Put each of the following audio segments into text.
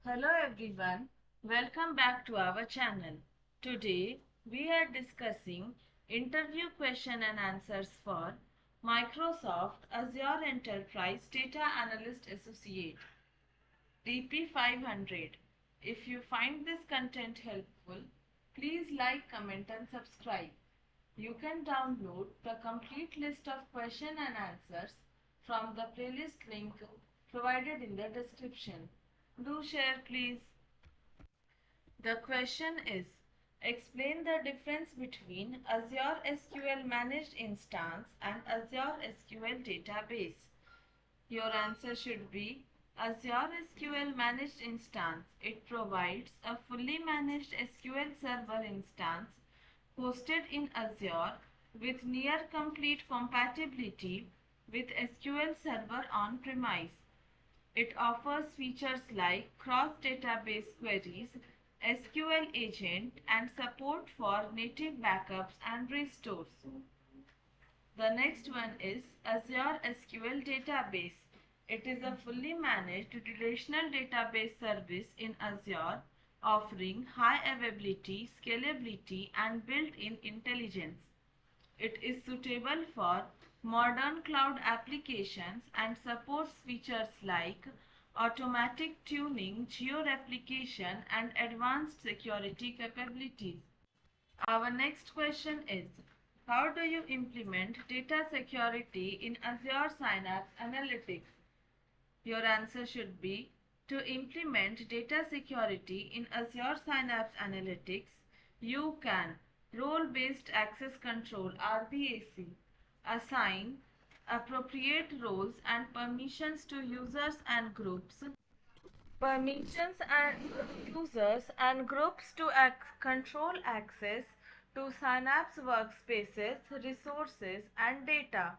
Hello everyone, welcome back to our channel. Today we are discussing interview question and answers for Microsoft Azure Enterprise Data Analyst Associate DP-500. If you find this content helpful, please like, comment and subscribe. You can download the complete list of question and answers from the playlist link provided in the description. Do share please. The question is, explain the difference between Azure SQL Managed Instance and Azure SQL Database. Your answer should be Azure SQL Managed Instance. It provides a fully managed SQL Server instance hosted in Azure with near complete compatibility with SQL Server on-premise. It offers features like cross-database queries, SQL agent, and support for native backups and restores. The next one is Azure SQL Database. It is a fully managed relational database service in Azure offering high availability, scalability, and built-in intelligence. It is suitable for modern cloud applications and supports features like automatic tuning, geo-replication, and advanced security capabilities. Our next question is, how do you implement data security in Azure Synapse Analytics? Your answer should be, to implement data security in Azure Synapse Analytics, you can role-based access control RBAC, assign appropriate roles and permissions to users and groups, to control access to Synapse workspaces, resources, and data.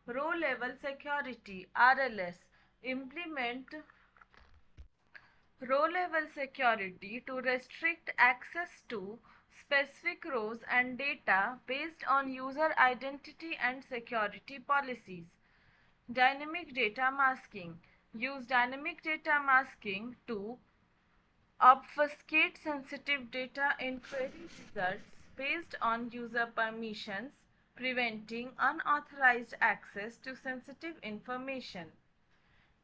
Row level security RLS. Implement row level security to restrict access to specific rows and data based on user identity and security policies. Dynamic data masking. Use dynamic data masking to obfuscate sensitive data in query results based on user permissions, preventing unauthorized access to sensitive information.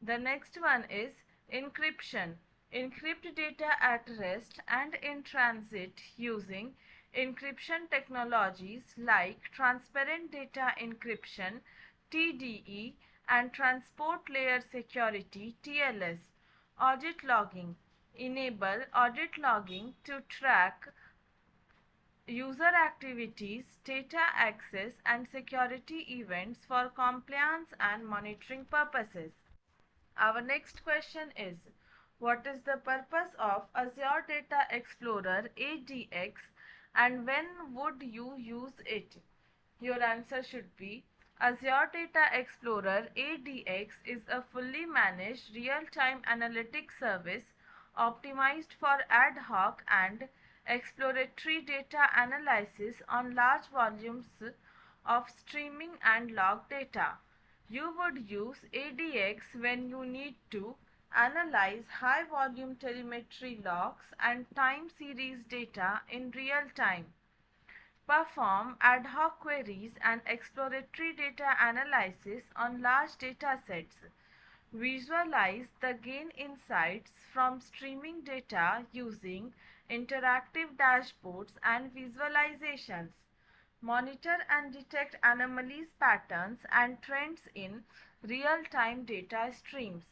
The next one is encryption. Encrypt data at rest and in transit using encryption technologies like transparent data encryption (TDE) and transport layer security (TLS). Audit logging. Enable audit logging to track user activities, data access, and security events for compliance and monitoring purposes. Our next question is, what is the purpose of Azure Data Explorer ADX and when would you use it? Your answer should be, Azure Data Explorer ADX is a fully managed real-time analytics service optimized for ad hoc and exploratory data analysis on large volumes of streaming and log data. You would use ADX when you need to analyze high volume telemetry logs and time series data in real time, perform ad hoc queries and exploratory data analysis on large data sets, visualize the gain insights from streaming data using interactive dashboards and visualizations, monitor and detect anomalies, patterns, and trends in real-time data streams.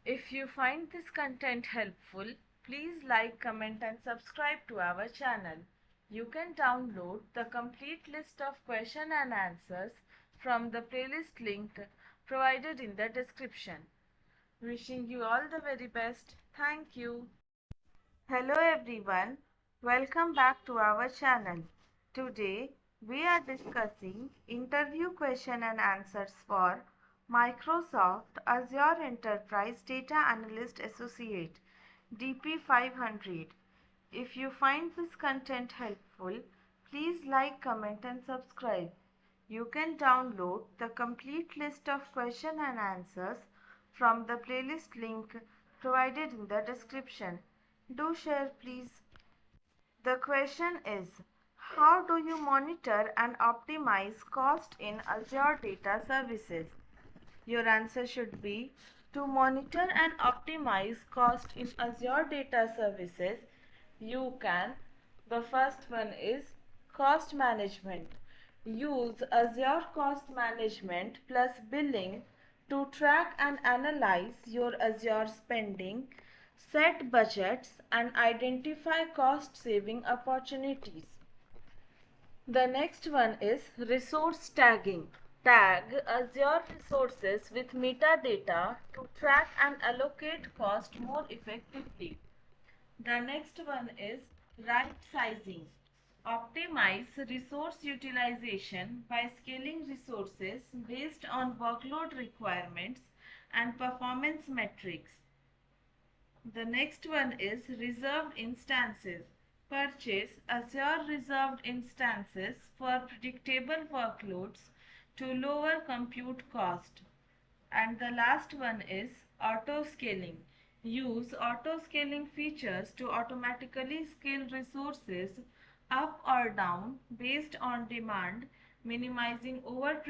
If you find this content helpful, please like, comment, and subscribe to our channel. You can download the complete list of question and answers from the playlist link provided in the description. Wishing you all the very best. Thank you. Hello everyone, welcome back to our channel. Today we are discussing interview question and answers for Microsoft Azure Enterprise Data Analyst Associate DP-500. If you find this content helpful, please like, comment and subscribe. You can download the complete list of question and answers from the playlist link provided in the description. Do share please. The question is, how do you monitor and optimize cost in Azure Data Services? Your answer should be, to monitor and optimize cost in Azure Data Services, you can. The first one is cost management. Use Azure Cost Management plus Billing to track and analyze your Azure spending, set budgets, and identify cost saving opportunities. The next one is resource tagging. Tag Azure resources with metadata to track and allocate cost more effectively. The next one is right sizing. Optimize resource utilization by scaling resources based on workload requirements and performance metrics. The next one is reserved instances. Purchase Azure reserved instances for predictable workloads to lower compute cost. And the last one is auto scaling. Use auto scaling features to automatically scale resources up or down based on demand, minimizing over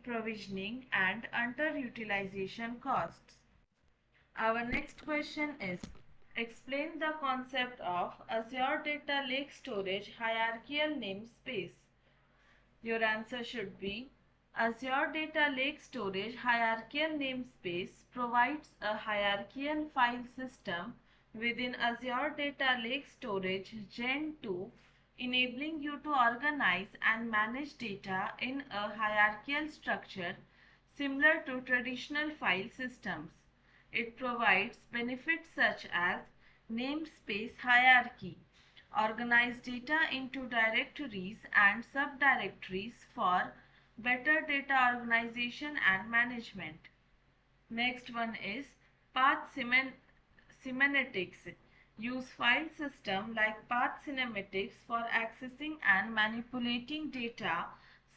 provisioning and underutilization costs. Our next question is, explain the concept of Azure Data Lake Storage Hierarchical Namespace. Your answer should be, Azure Data Lake Storage Hierarchical Namespace provides a hierarchical file system within Azure Data Lake Storage Gen 2, enabling you to organize and manage data in a hierarchical structure similar to traditional file systems. It provides benefits such as namespace hierarchy, organize data into directories and subdirectories for better data organization and management. Next one is path semantics. Use file system like path semantics for accessing and manipulating data,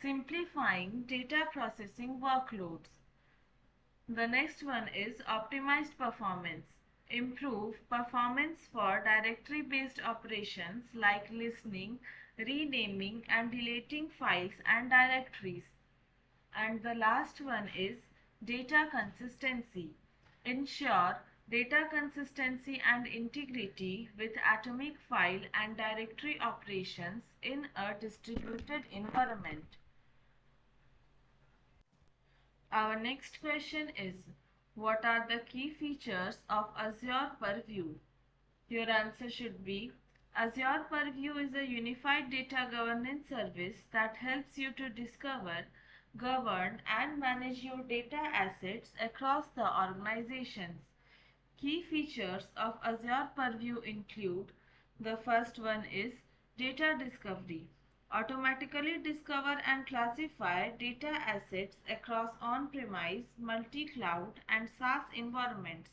simplifying data processing workloads. The next one is optimized performance. Improve performance for directory-based operations like listening, renaming, and deleting files and directories. And the last one is data consistency. Ensure data consistency and integrity with atomic file and directory operations in a distributed environment. Our next question is, what are the key features of Azure Purview? Your answer should be, Azure Purview is a unified data governance service that helps you to discover, govern, and manage your data assets across the organizations. Key features of Azure Purview include, the first one is data discovery. Automatically discover and classify data assets across on-premise, multi-cloud, and SaaS environments.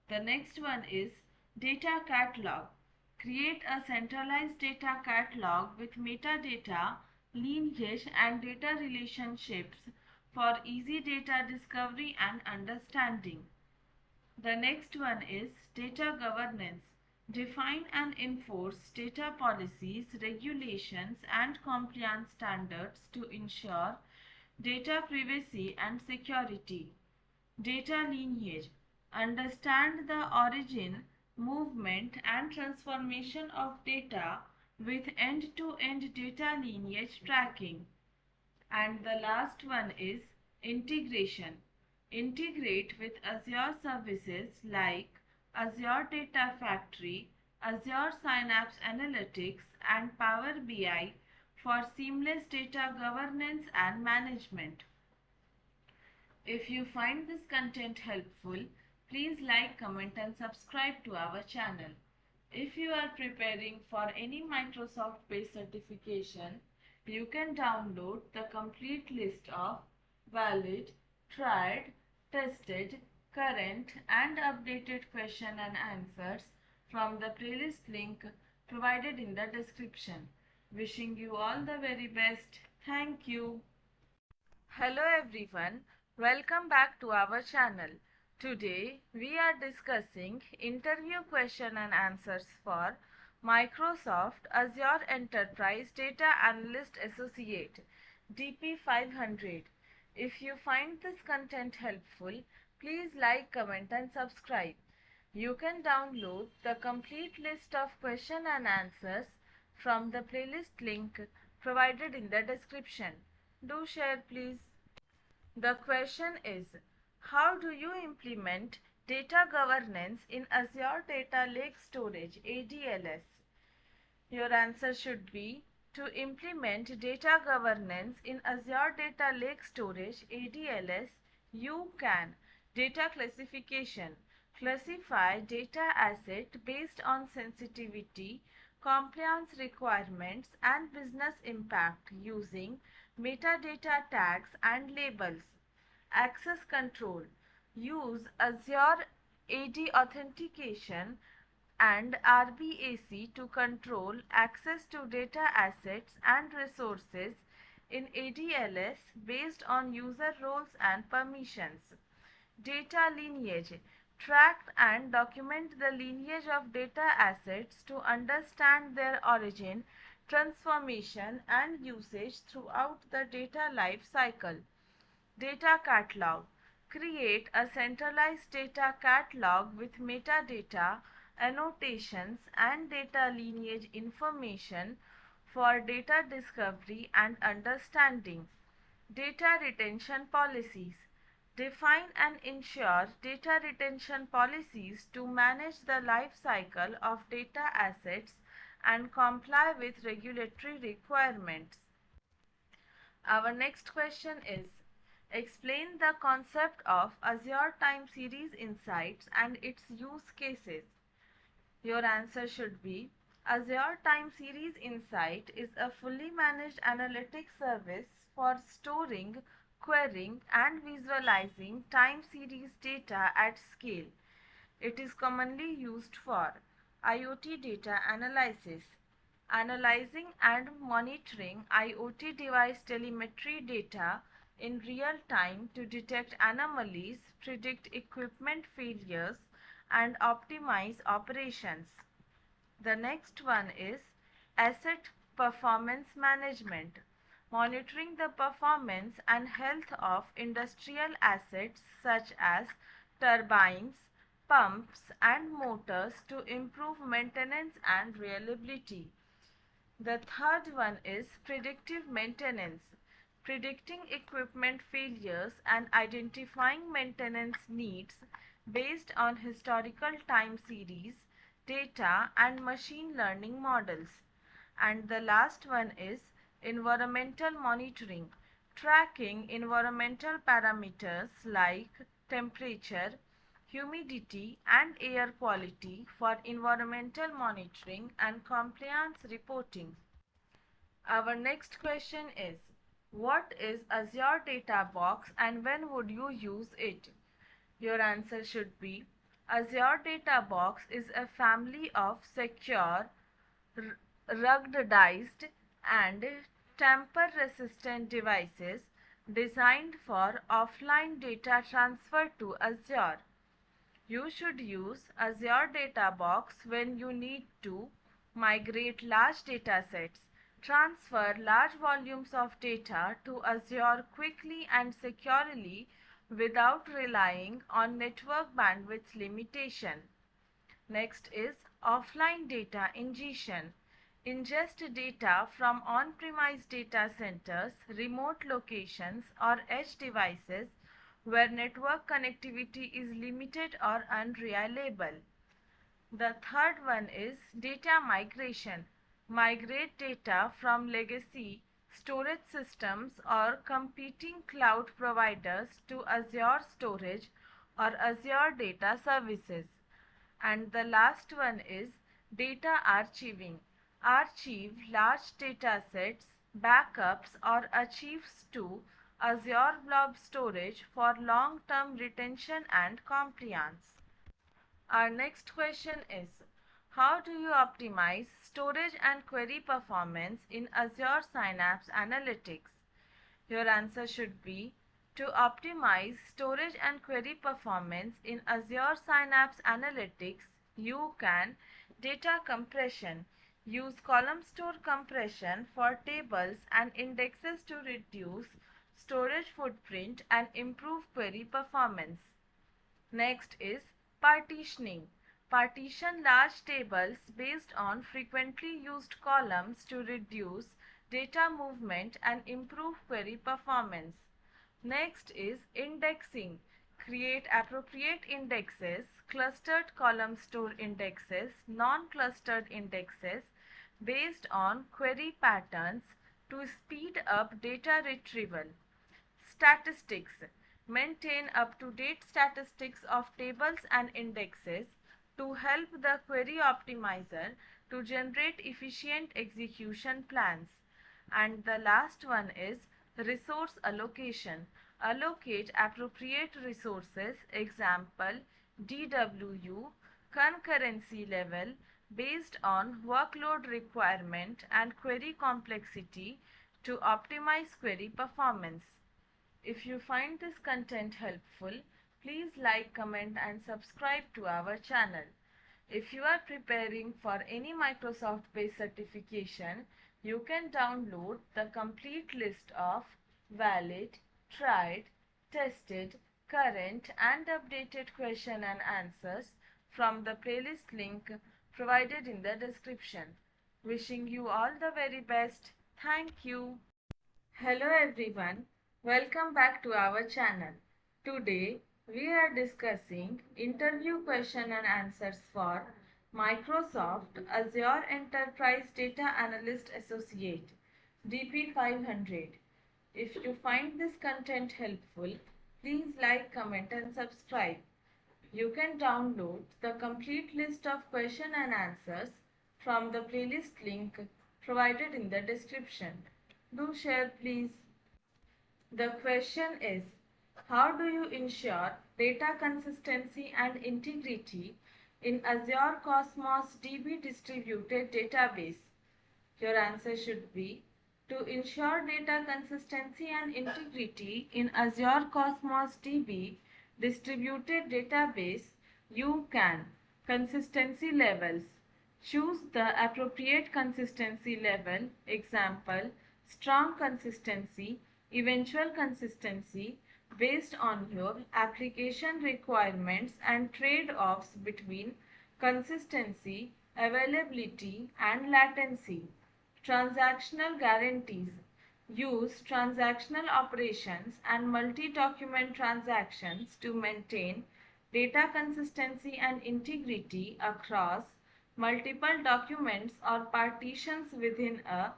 The next one is data catalog. Create a centralized data catalog with metadata, lineage, and data relationships for easy data discovery and understanding. The next one is data governance. Define and enforce data policies, regulations, and compliance standards to ensure data privacy and security. Data lineage. Understand the origin, movement, and transformation of data with end-to-end data lineage tracking. And the last one is integration. Integrate with Azure services like Azure Data Factory, Azure Synapse Analytics, and Power BI for seamless data governance and management. If you find this content helpful, please like, comment, and subscribe to our channel. If you are preparing for any Microsoft-based certification, you can download the complete list of valid, tried, tested, current, and updated question and answers from the playlist link provided in the description. Wishing you all the very best. Thank you. Hello everyone. Welcome back to our channel. Today we are discussing interview question and answers for Microsoft Azure Enterprise Data Analyst Associate DP-500. If you find this content helpful, please like, comment and subscribe. You can download the complete list of question and answers from the playlist link provided in the description. Do share please. The question is, how do you implement data governance in Azure Data Lake Storage ADLS? Your answer should be, to implement data governance in Azure Data Lake Storage ADLS, you can data classification. Classify data asset based on sensitivity, compliance requirements and business impact using metadata tags and labels. Access control. Use Azure AD authentication and RBAC to control access to data assets and resources in ADLS based on user roles and permissions. Data lineage. Track and document the lineage of data assets to understand their origin, transformation and usage throughout the data life cycle. Data catalog. Create a centralized data catalog with metadata, annotations and data lineage information for data discovery and understanding. Data retention policies. Define and ensure data retention policies to manage the life cycle of data assets and comply with regulatory requirements. Our next question is, explain the concept of Azure Time Series Insights and its use cases. Your answer should be, Azure Time Series Insight is a fully managed analytics service for storing, querying and visualizing time series data at scale. It is commonly used for IoT data analysis, analyzing and monitoring IoT device telemetry data in real time to detect anomalies, predict equipment failures, and optimize operations. The next one is asset performance management, monitoring the performance and health of industrial assets such as turbines, pumps, and motors to improve maintenance and reliability. The third one is predictive maintenance, predicting equipment failures and identifying maintenance needs based on historical time series, data and machine learning models. And the last one is environmental monitoring, tracking environmental parameters like temperature, humidity and air quality for environmental monitoring and compliance reporting. Our next question is, what is Azure Data Box and when would you use it? Your answer should be, Azure Data Box is a family of secure, ruggedized and tamper-resistant devices designed for offline data transfer to Azure. You should use Azure Data Box when you need to migrate large data sets, transfer large volumes of data to Azure quickly and securely without relying on network bandwidth limitation. Next is offline data ingestion. Ingest data from on-premise data centers, remote locations or edge devices where network connectivity is limited or unreliable. The third one is data migration. Migrate data from legacy storage systems or competing cloud providers to Azure Storage or Azure Data Services. And the last one is data archiving. Archive large data sets, backups or archives to Azure Blob Storage for long-term retention and compliance. Our next question is, how do you optimize storage and query performance in Azure Synapse Analytics? Your answer should be, To optimize storage and query performance in Azure Synapse Analytics, you can data compression. Use column store compression for tables and indexes to reduce storage footprint and improve query performance. Next is partitioning. Partition large tables based on frequently used columns to reduce data movement and improve query performance. Next is indexing. Create appropriate indexes, clustered column store indexes, non-clustered indexes based on query patterns to speed up data retrieval. Statistics. Maintain up-to-date statistics of tables and indexes to help the query optimizer to generate efficient execution plans. And the last one is resource allocation. Allocate appropriate resources, example DWU, concurrency level based on workload requirement and query complexity to optimize query performance. If you find this content helpful, please like, comment and subscribe to our channel. If you are preparing for any Microsoft-based certification, you can download the complete list of valid, tried, tested, current and updated question and answers from the playlist link provided in the description. Wishing you all the very best. Thank you. Hello everyone, welcome back to our channel. Today we are discussing interview question and answers for Microsoft Azure Enterprise Data Analyst Associate DP-500. If you find this content helpful, please like, comment and subscribe. You can download the complete list of question and answers from the playlist link provided in the description. Do share please. The question is, how do you ensure data consistency and integrity in Azure Cosmos DB distributed database? Your answer should be, to ensure data consistency and integrity in Azure Cosmos DB distributed database, you can consistency levels. Choose the appropriate consistency level, example, strong consistency, eventual consistency, based on your application requirements and trade-offs between consistency, availability, and latency. Transactional guarantees. Use transactional operations and multi-document transactions to maintain data consistency and integrity across multiple documents or partitions within a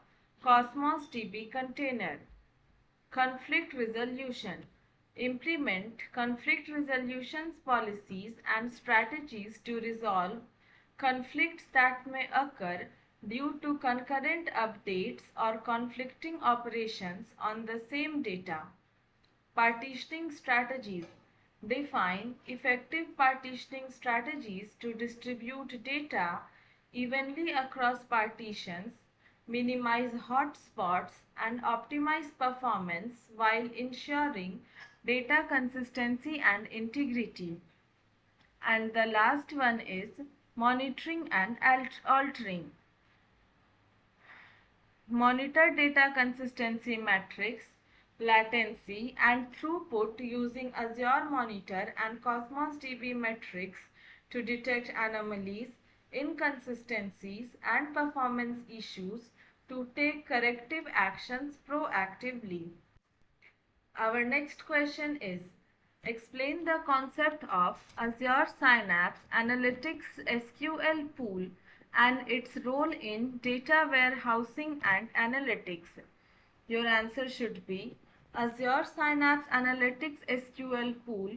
Cosmos DB container. Conflict resolution. Implement conflict resolution policies and strategies to resolve conflicts that may occur due to concurrent updates or conflicting operations on the same data. Partitioning strategies. Define effective partitioning strategies to distribute data evenly across partitions, minimize hotspots, and optimize performance while ensuring data consistency and integrity. And the last one is monitoring and altering. Monitor data consistency metrics, latency, and throughput using Azure Monitor and Cosmos DB metrics to detect anomalies, inconsistencies, and performance issues to take corrective actions proactively. Our next question is, explain the concept of Azure Synapse Analytics SQL pool and its role in data warehousing and analytics. Your answer should be, Azure Synapse Analytics SQL pool,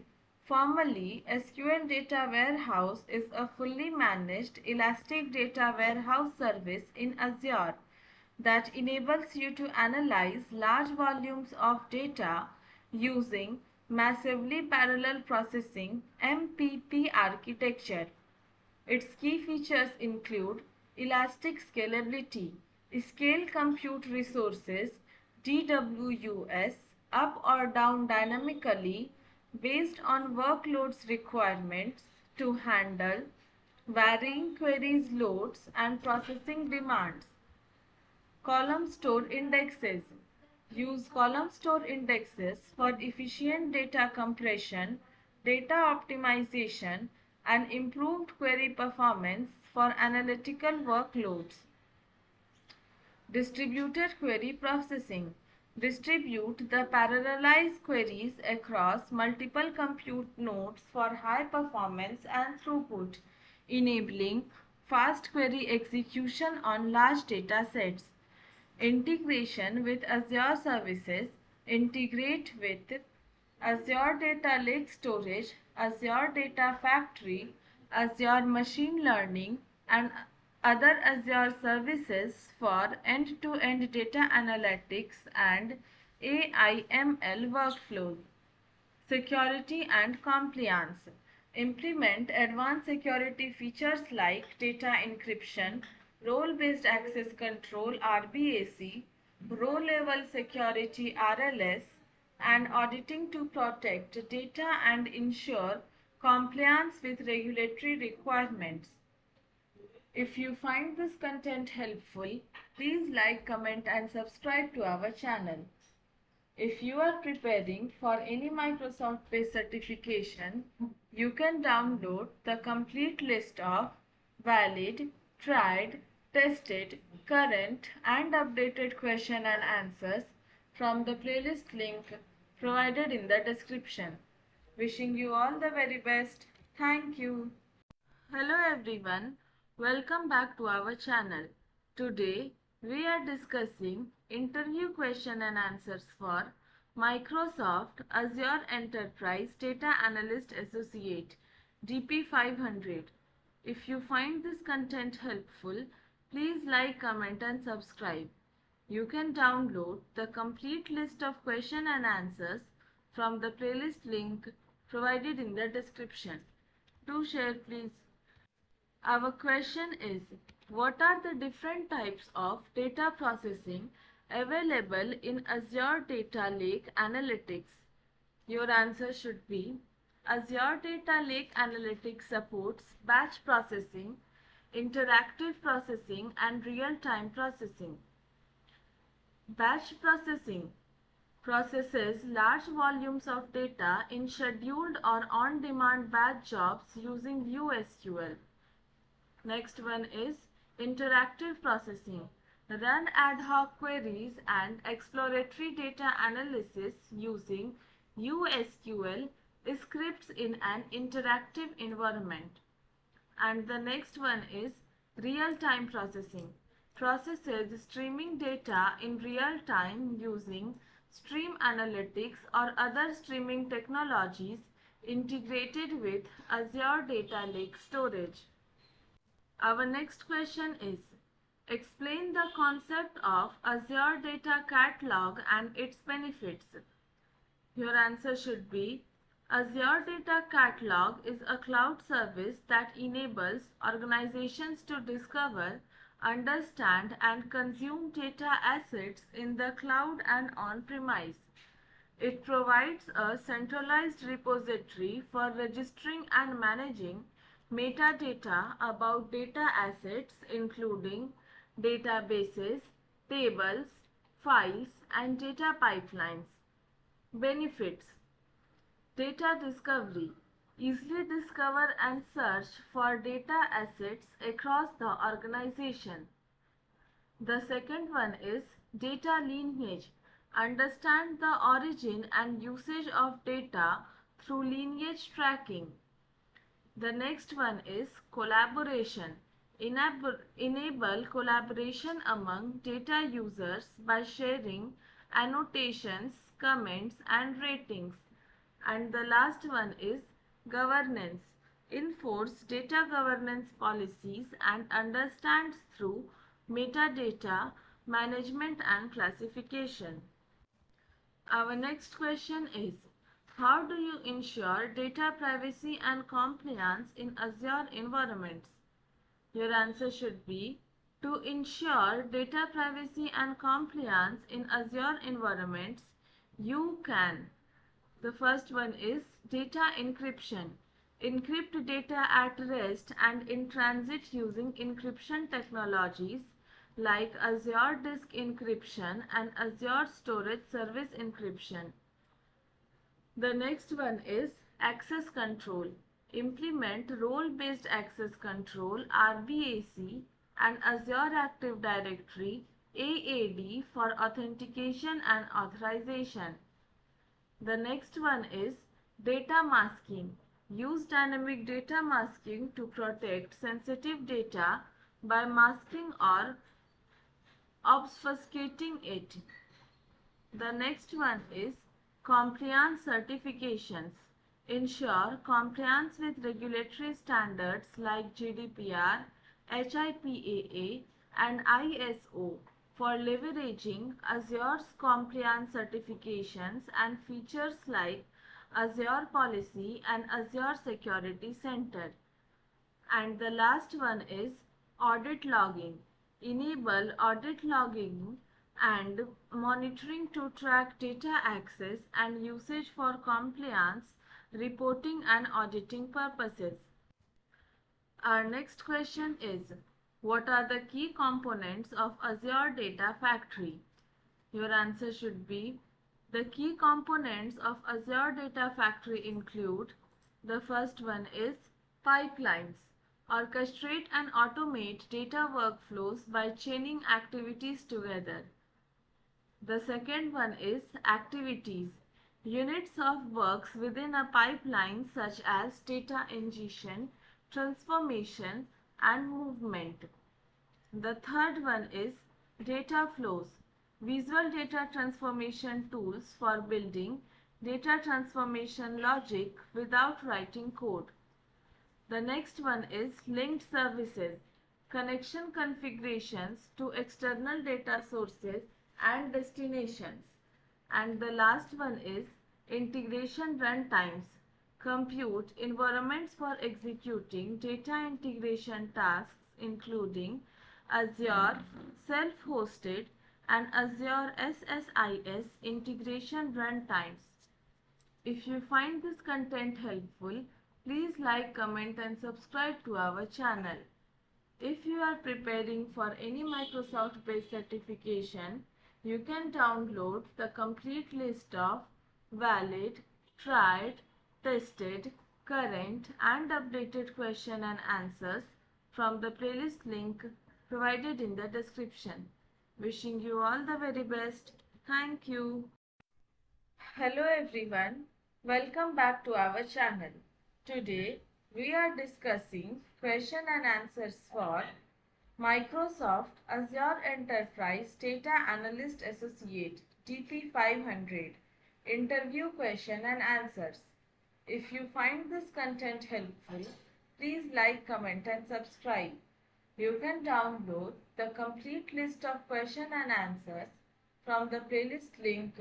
formerly SQL Data Warehouse, is a fully managed elastic data warehouse service in Azure that enables you to analyze large volumes of data using massively parallel processing (MPP) architecture. Its key features include elastic scalability, scale compute resources, DWUS, up or down dynamically based on workloads requirements to handle varying queries loads and processing demands. Column store indexes. Use column store indexes for efficient data compression, data optimization, and improved query performance for analytical workloads. Distributed query processing. Distribute the parallelized queries across multiple compute nodes for high performance and throughput, enabling fast query execution on large data sets. Integration with Azure services. Integrate with Azure Data Lake Storage, Azure Data Factory, Azure Machine Learning, and other Azure services for end-to-end data analytics and AI/ML workflows. Security and compliance. Implement advanced security features like data encryption, role-based access control (RBAC), row-level security (RLS), and auditing to protect data and ensure compliance with regulatory requirements. If you find this content helpful, please like, comment, and subscribe to our channel. If you are preparing for any Microsoft-based certification, you can download the complete list of valid, tried, tested, current, and updated question and answers from the playlist link provided in the description. Wishing you all the very best. Thank you. Hello everyone, welcome back to our channel. Today we are discussing interview question and answers for Microsoft Azure Enterprise Data Analyst Associate DP-500. If you find this content helpful, please like, comment and subscribe. You can download the complete list of question and answers from the playlist link provided in the description. Do share please. Our question is, what are the different types of data processing available in Azure Data Lake Analytics? Your answer should be, Azure Data Lake Analytics supports batch processing, interactive processing, and real-time processing. Batch processing processes large volumes of data in scheduled or on-demand batch jobs using View SQL. Next one is interactive processing. Run ad hoc queries and exploratory data analysis using USQL scripts in an interactive environment. And the next one is real-time processing. Processes streaming data in real time using stream analytics or other streaming technologies integrated with Azure Data Lake Storage. Our next question is, explain the concept of Azure Data Catalog and its benefits. Your answer should be, Azure Data Catalog is a cloud service that enables organizations to discover, understand, and consume data assets in the cloud and on-premise. It provides a centralized repository for registering and managing metadata about data assets including databases, tables, files, and data pipelines. Benefits: data discovery. Easily discover and search for data assets across the organization. The second one is data lineage. Understand the origin and usage of data through lineage tracking. The next one is collaboration. Enable collaboration among data users by sharing annotations, comments, and ratings. And the last one is governance. Enforce data governance policies and understand through metadata management and classification. Our next question is, how do you ensure data privacy and compliance in Azure environments? Your answer should be, to ensure data privacy and compliance in Azure environments, You can. The first one is data encryption. Encrypt data at rest and in transit using encryption technologies like Azure Disk Encryption and Azure Storage Service Encryption. The next one is access control. Implement role-based access control RBAC and Azure Active Directory AAD for authentication and authorization. The next one is data masking. Use dynamic data masking to protect sensitive data by masking or obfuscating it. The next one is compliance certifications. Ensure compliance with regulatory standards like GDPR, HIPAA, and ISO for leveraging Azure's compliance certifications and features like Azure Policy and Azure Security Center. And the last one is audit logging. Enable audit logging and monitoring to track data access and usage for compliance, reporting and auditing purposes. Our next question is, what are the key components of Azure Data Factory? Your answer should be, the key components of Azure Data Factory include, the first one is pipelines. Orchestrate and automate data workflows by chaining activities together. The second one is activities. Units of works within a pipeline such as data ingestion, transformation, and movement. The third one is data flows. Visual data transformation tools for building data transformation logic without writing code. The next one is linked services. Connection configurations to external data sources and destinations. And the last one is integration runtimes. Compute environments for executing data integration tasks including Azure self-hosted and Azure SSIS integration runtimes. If you find this content helpful, please like, comment and subscribe to our channel. If you are preparing for any Microsoft-based certification, you can download the complete list of valid, tried, tested, current and updated question and answers from the playlist link provided in the description. Wishing you all the very best. Thank you. Hello everyone, welcome back to our channel. Today we are discussing question and answers for Microsoft Azure Enterprise Data Analyst Associate DP-500 interview question and answers. If you find this content helpful, please like, comment and subscribe. You can download the complete list of question and answers from the playlist link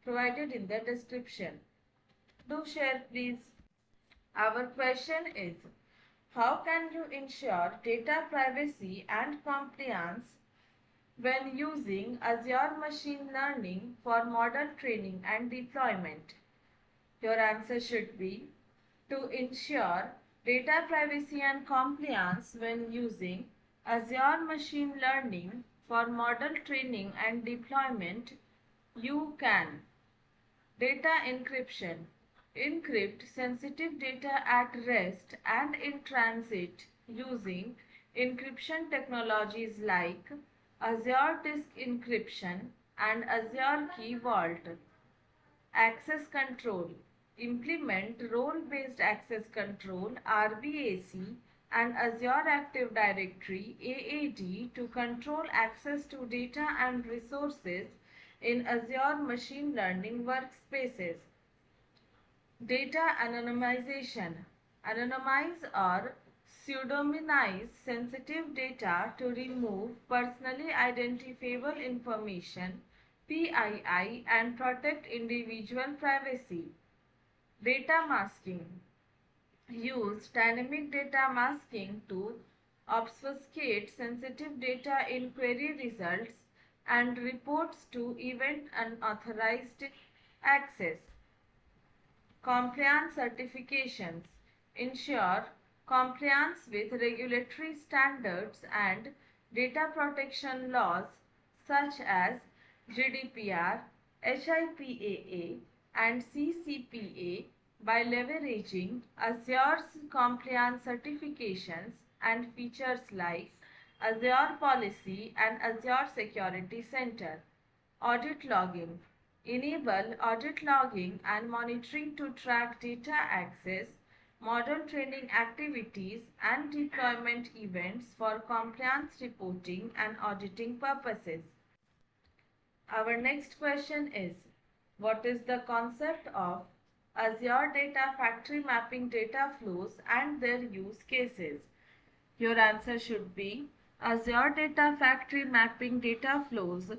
provided in the description. Do share please. Our question is, how can you ensure data privacy and compliance when using Azure Machine Learning for model training and deployment? Your answer should be, to ensure data privacy and compliance when using Azure Machine Learning for model training and deployment, you can. Data encryption. Encrypt sensitive data at rest and in transit using encryption technologies like Azure Disk Encryption and Azure Key Vault. Access control. Implement role-based access control RBAC and Azure Active Directory AAD to control access to data and resources in Azure Machine Learning workspaces. Data anonymization. Anonymize or pseudonymize sensitive data to remove personally identifiable information PII and protect individual privacy. Data masking. Use dynamic data masking to obfuscate sensitive data in query results and reports to event unauthorized Access. Compliance certifications ensure compliance with regulatory standards and data protection laws such as GDPR, HIPAA, and CCPA by leveraging Azure's compliance certifications and features like Azure Policy and Azure Security Center. Audit logging. Enable audit logging and monitoring to track data access, model training activities, and deployment events for compliance reporting and auditing purposes. Our next question is, what is the concept of Azure Data Factory mapping data flows and their use cases? Your answer should be Azure Data Factory mapping data flows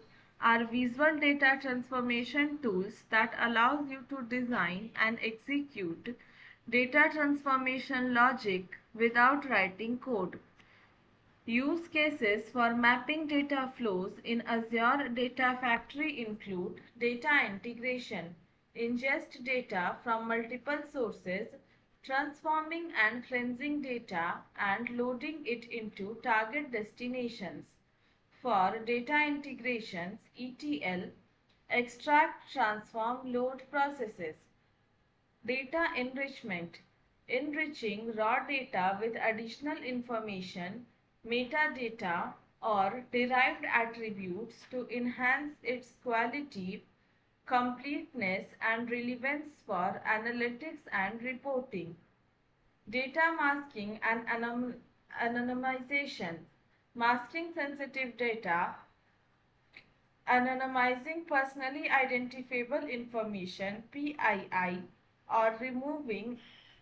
are visual data transformation tools that allows you to design and execute data transformation logic without writing code. Use cases for mapping data flows in Azure Data Factory include data integration, ingest data from multiple sources, transforming and cleansing data, and loading it into target destinations. For data integrations, ETL, extract, transform, load processes. Data enrichment, enriching raw data with additional information, metadata, or derived attributes to enhance its quality, completeness, and relevance for analytics and reporting. Data masking and anonymization, masking sensitive data, anonymizing personally identifiable information PII, or removing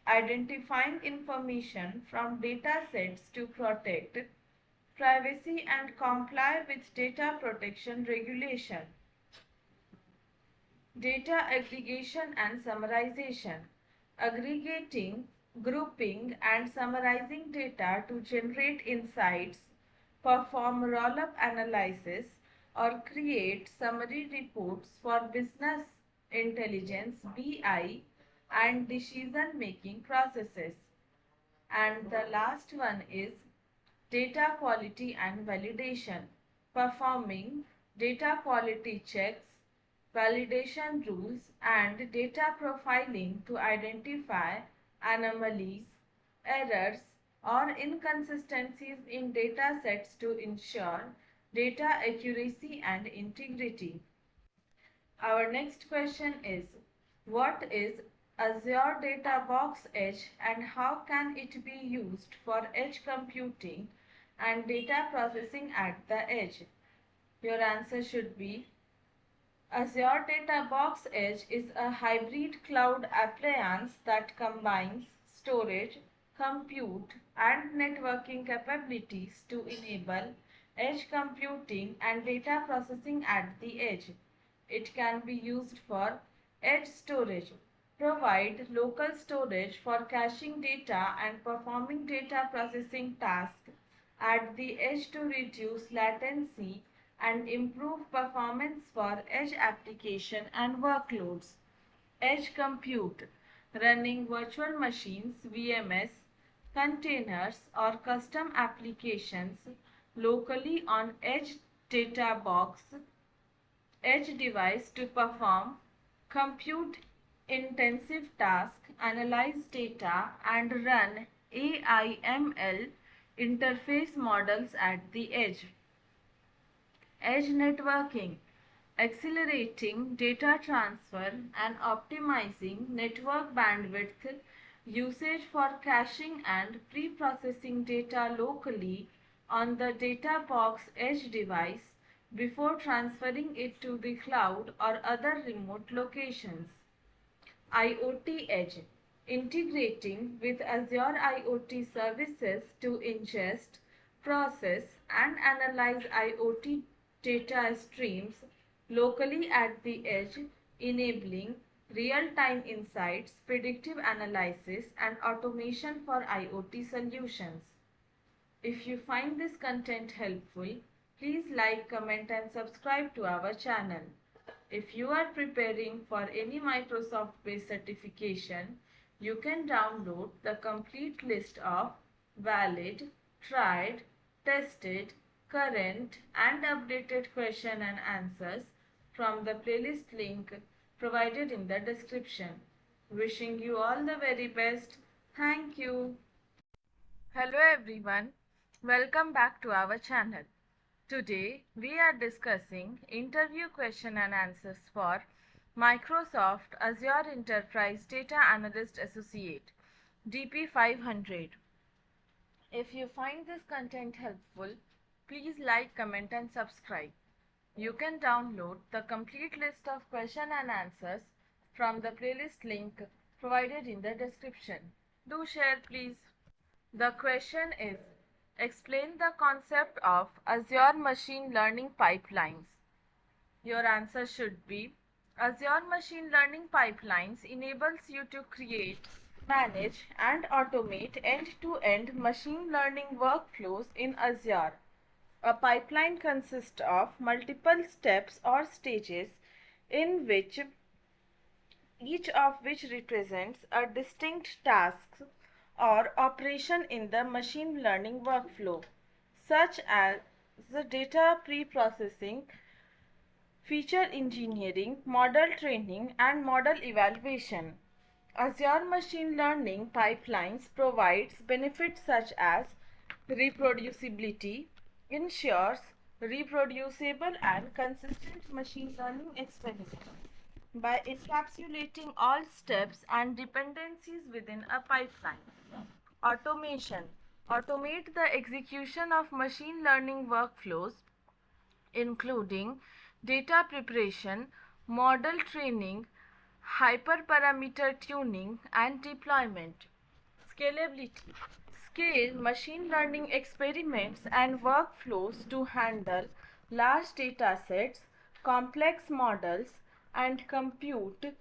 identifying information from data sets to protect privacy and comply with data protection regulation. Data aggregation and summarization, aggregating, grouping, and summarizing data to generate insights, perform roll-up analysis, or create summary reports for business intelligence BI and decision-making processes. And the last one is data quality and validation, performing data quality checks, validation rules, and data profiling to identify anomalies, errors, or inconsistencies in data sets to ensure data accuracy and integrity. Our next question is, what is Azure Data Box Edge and how can it be used for edge computing and data processing at the edge? Your answer should be Azure Data Box Edge is a hybrid cloud appliance that combines storage, compute, and networking capabilities to enable edge computing and data processing at the edge. It can be used for edge storage, provide local storage for caching data and performing data processing tasks at the edge to reduce latency and improve performance for edge application and workloads. Edge compute, running virtual machines, VMS, containers, or custom applications locally on edge data box, edge device to perform compute intensive tasks, analyze data, and run AI/ML interface models at the edge. Edge networking, accelerating data transfer and optimizing network bandwidth usage for caching and pre-processing data locally on the data box edge device before transferring it to the cloud or other remote locations. IoT Edge, integrating with Azure IoT services to ingest, process, and analyze IoT data streams locally at the edge, enabling real-time insights, predictive analysis, and automation for IoT solutions. If you find this content helpful, please like, comment, and subscribe to our channel. If you are preparing for any Microsoft-based certification, you can download the complete list of valid, tried, tested, current and updated question and answers from the playlist link provided in the description. Wishing you all the very best. Thank you. Hello everyone. Welcome back to our channel. Today we are discussing interview question and answers for Microsoft Azure Enterprise Data Analyst Associate DP-500. If you find this content helpful, please like, comment and subscribe. You can download the complete list of question and answers from the playlist link provided in the description. Do share please. The question is, explain the concept of Azure Machine Learning Pipelines. Your answer should be, Azure Machine Learning Pipelines enables you to create, manage and automate end-to-end machine learning workflows in Azure. A pipeline consists of multiple steps or stages in which each of which represents a distinct task or operation in the machine learning workflow, such as the data pre-processing, feature engineering, model training, and model evaluation. Azure Machine Learning Pipelines provides benefits such as reproducibility, ensures reproducible and consistent machine learning experiments by encapsulating all steps and dependencies within a pipeline. Automation. Automate the execution of machine learning workflows, including data preparation, model training, hyperparameter tuning, and deployment. Scalability. Scale machine learning experiments and workflows to handle large data sets, complex models, and compute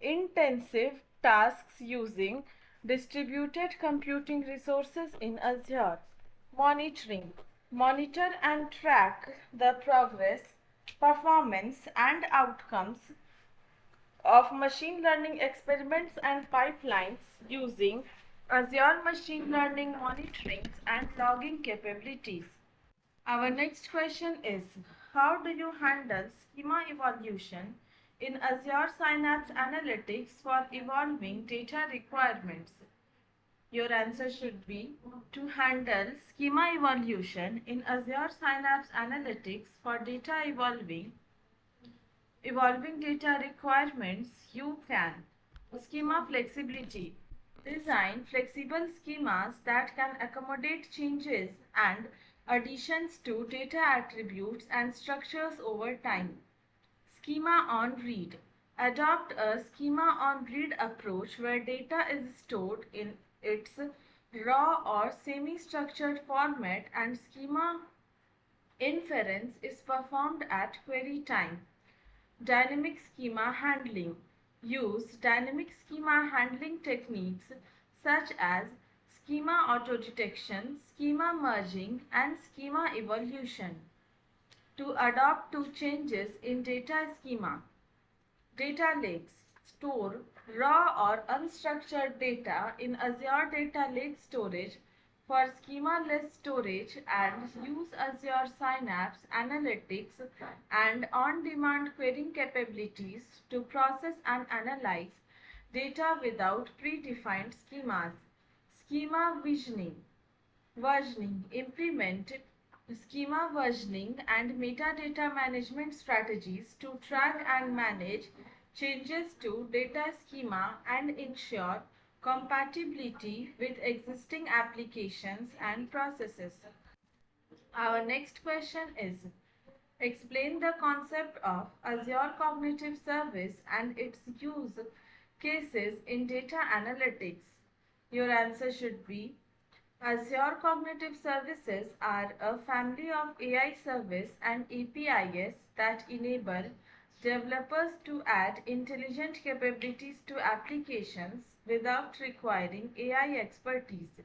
intensive tasks using distributed computing resources in Azure. Monitoring. Monitor and track the progress, performance, and outcomes of machine learning experiments and pipelines using Azure Machine Learning monitoring and logging capabilities. Our next question is, how do you handle schema evolution in Azure Synapse Analytics for evolving data requirements? Your answer should be, to handle schema evolution in Azure Synapse Analytics for data evolving data requirements, you can. Schema flexibility. Design flexible schemas that can accommodate changes and additions to data attributes and structures over time. Schema on read. Adopt a schema on read approach where data is stored in its raw or semi-structured format and schema inference is performed at query time. Dynamic schema handling. Use dynamic schema handling techniques such as schema auto-detection, schema merging, and schema evolution to adapt to changes in data schema. Data lakes. Store raw or unstructured data in Azure Data Lake Storage for schema-less storage and use Azure Synapse Analytics and on-demand querying capabilities to process and analyze data without predefined schemas. Schema versioning. Implement schema versioning and metadata management strategies to track and manage changes to data schema and ensure compatibility with existing applications and processes. Our next question is, explain the concept of Azure Cognitive Service and its use cases in data analytics. Your answer should be, Azure Cognitive Services are a family of AI service and APIs that enable developers to add intelligent capabilities to applications without requiring AI expertise.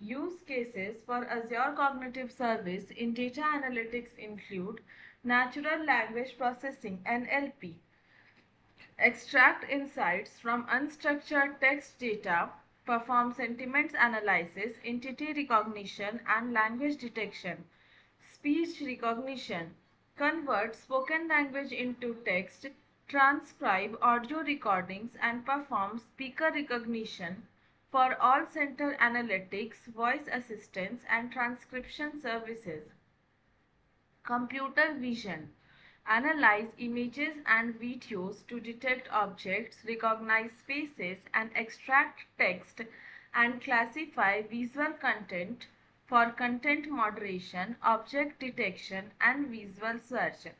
Use cases for Azure Cognitive Service in data analytics include natural language processing (NLP), extract insights from unstructured text data, perform sentiment analysis, entity recognition, and language detection. Speech recognition, convert spoken language into text, transcribe audio recordings, and perform speaker recognition for call center analytics, voice assistance, and transcription services. Computer vision, analyze images and videos to detect objects, recognize faces, and extract text and classify visual content for content moderation, object detection, and visual search.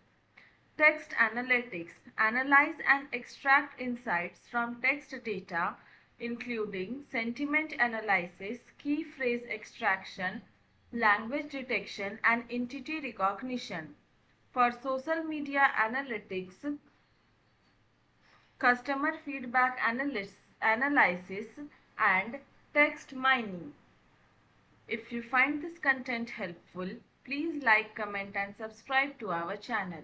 Text analytics, analyze and extract insights from text data, including sentiment analysis, key phrase extraction, language detection, and entity recognition. For social media analytics, customer feedback analysis, and text mining. If you find this content helpful, please like, comment, and subscribe to our channel.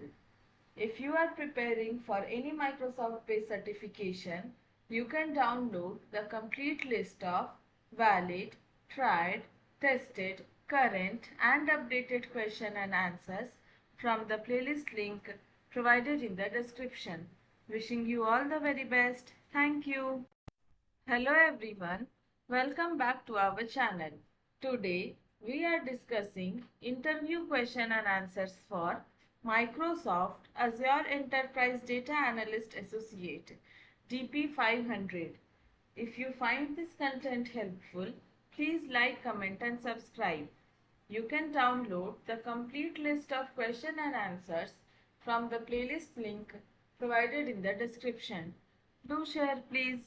If you are preparing for any Microsoft-based certification, you can download the complete list of valid, tried, tested, current, and updated question and answers from the playlist link provided in the description. Wishing you all the very best. Thank you. Hello everyone, welcome back to our channel. Today we are discussing interview question and answers for Microsoft Azure Enterprise Data Analyst Associate DP-500. If you find this content helpful, please like, comment and subscribe. You can download the complete list of question and answers from the playlist link provided in the description. Do share please.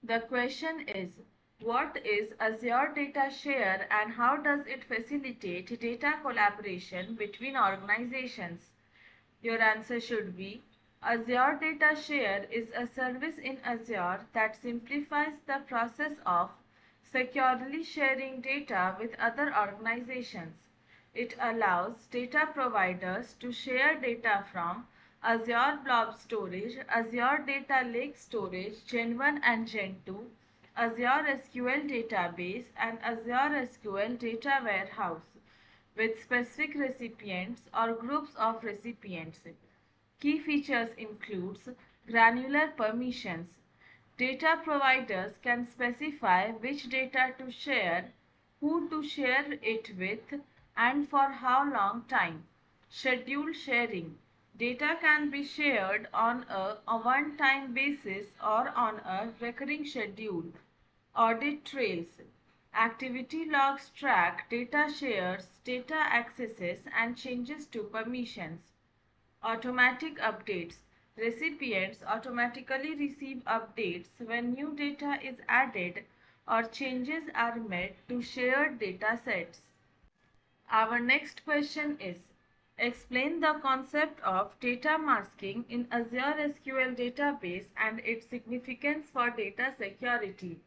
The question is, what is Azure Data Share and how does it facilitate data collaboration between organizations? Your answer should be, Azure Data Share is a service in Azure that simplifies the process of securely sharing data with other organizations. It allows data providers to share data from Azure Blob Storage, Azure Data Lake Storage, Gen 1 and Gen 2, Azure SQL Database, and Azure SQL Data Warehouse with specific recipients or groups of recipients. Key features includes granular permissions. Data providers can specify which data to share, who to share it with, and for how long time. Scheduled sharing. Data can be shared on a one-time basis or on a recurring schedule. Audit trails. Activity logs track data shares, data accesses, and changes to permissions. Automatic updates. Recipients automatically receive updates when new data is added or changes are made to shared data sets. Our next question is, explain the concept of data masking in Azure SQL database and its significance for data security.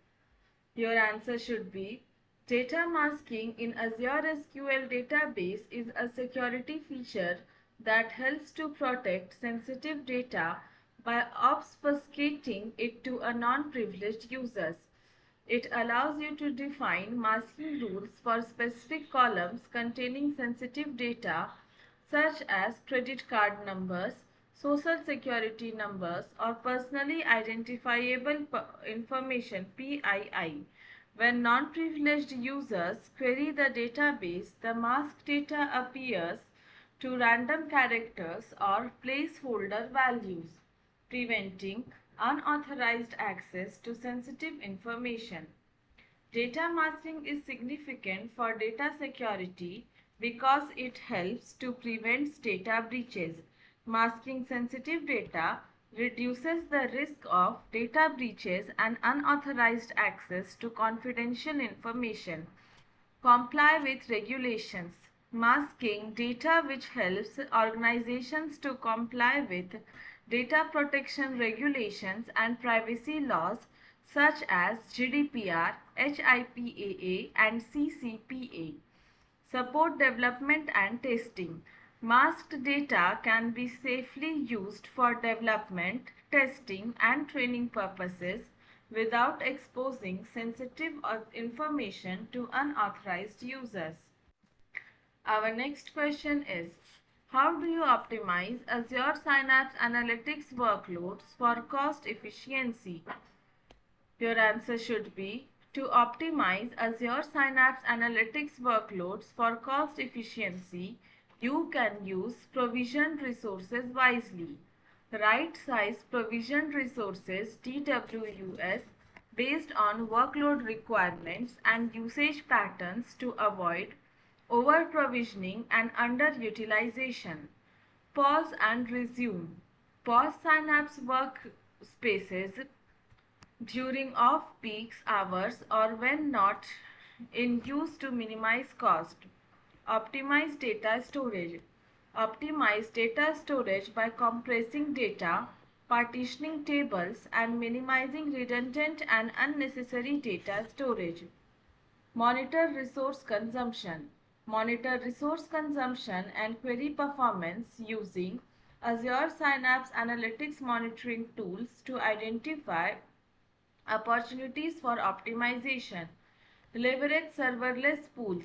Your answer should be, data masking in Azure SQL database is a security feature that helps to protect sensitive data by obfuscating it to a non-privileged users. It allows you to define masking rules for specific columns containing sensitive data such as credit card numbers, social security numbers, or personally identifiable information (PII). When non-privileged users query the database, the masked data appears to random characters or placeholder values, preventing unauthorized access to sensitive information. Data masking is significant for data security because it helps to prevent data breaches. Masking sensitive data reduces the risk of data breaches and unauthorized access to confidential information. Comply with regulations. Masking data which helps organizations to comply with data protection regulations and privacy laws such as GDPR, HIPAA, and CCPA. Support development and testing. Masked data can be safely used for development, testing, and training purposes without exposing sensitive information to unauthorized users. Our next question is, how do you optimize Azure Synapse Analytics workloads for cost efficiency? Your answer should be, to optimize Azure Synapse Analytics workloads for cost efficiency, you can use provisioned resources wisely. Right-size provisioned resources (TWUS) based on workload requirements and usage patterns to avoid over-provisioning and underutilization. Pause and resume. Pause Synapse workspaces during off-peak hours or when not in use to minimize cost. Optimize data storage. Optimize data storage by compressing data, partitioning tables, and minimizing redundant and unnecessary data storage. Monitor resource consumption. Monitor resource consumption and query performance using Azure Synapse Analytics monitoring tools to identify opportunities for optimization. Leverage serverless pools.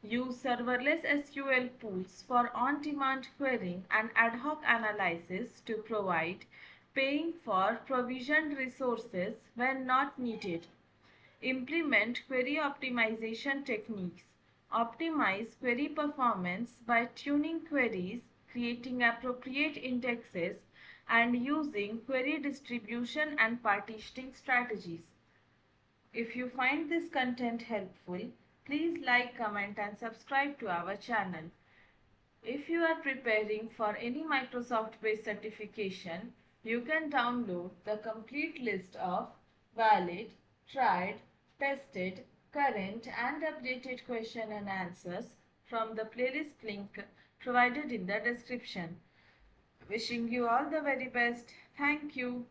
Use serverless SQL pools for on-demand querying and ad hoc analysis to provide paying for provisioned resources when not needed. Implement query optimization techniques. Optimize query performance by tuning queries, creating appropriate indexes, and using query distribution and partitioning strategies. If you find this content helpful, please like, comment, and subscribe to our channel. If you are preparing for any Microsoft-based certification, you can download the complete list of valid, tried, tested, current, and updated question and answers from the playlist link provided in the description. Wishing you all the very best. Thank you.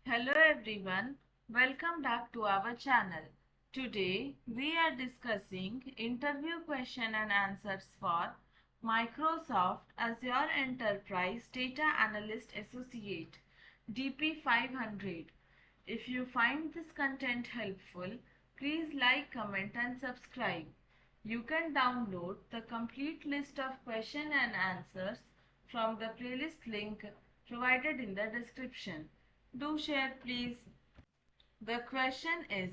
Hello everyone, welcome back to our channel. Today we are discussing interview question and answers for Microsoft Azure Enterprise Data Analyst Associate DP-500. If you find this content helpful, please like, comment and subscribe. You can download the complete list of question and answers from the playlist link provided in the description. Do share please. The question is,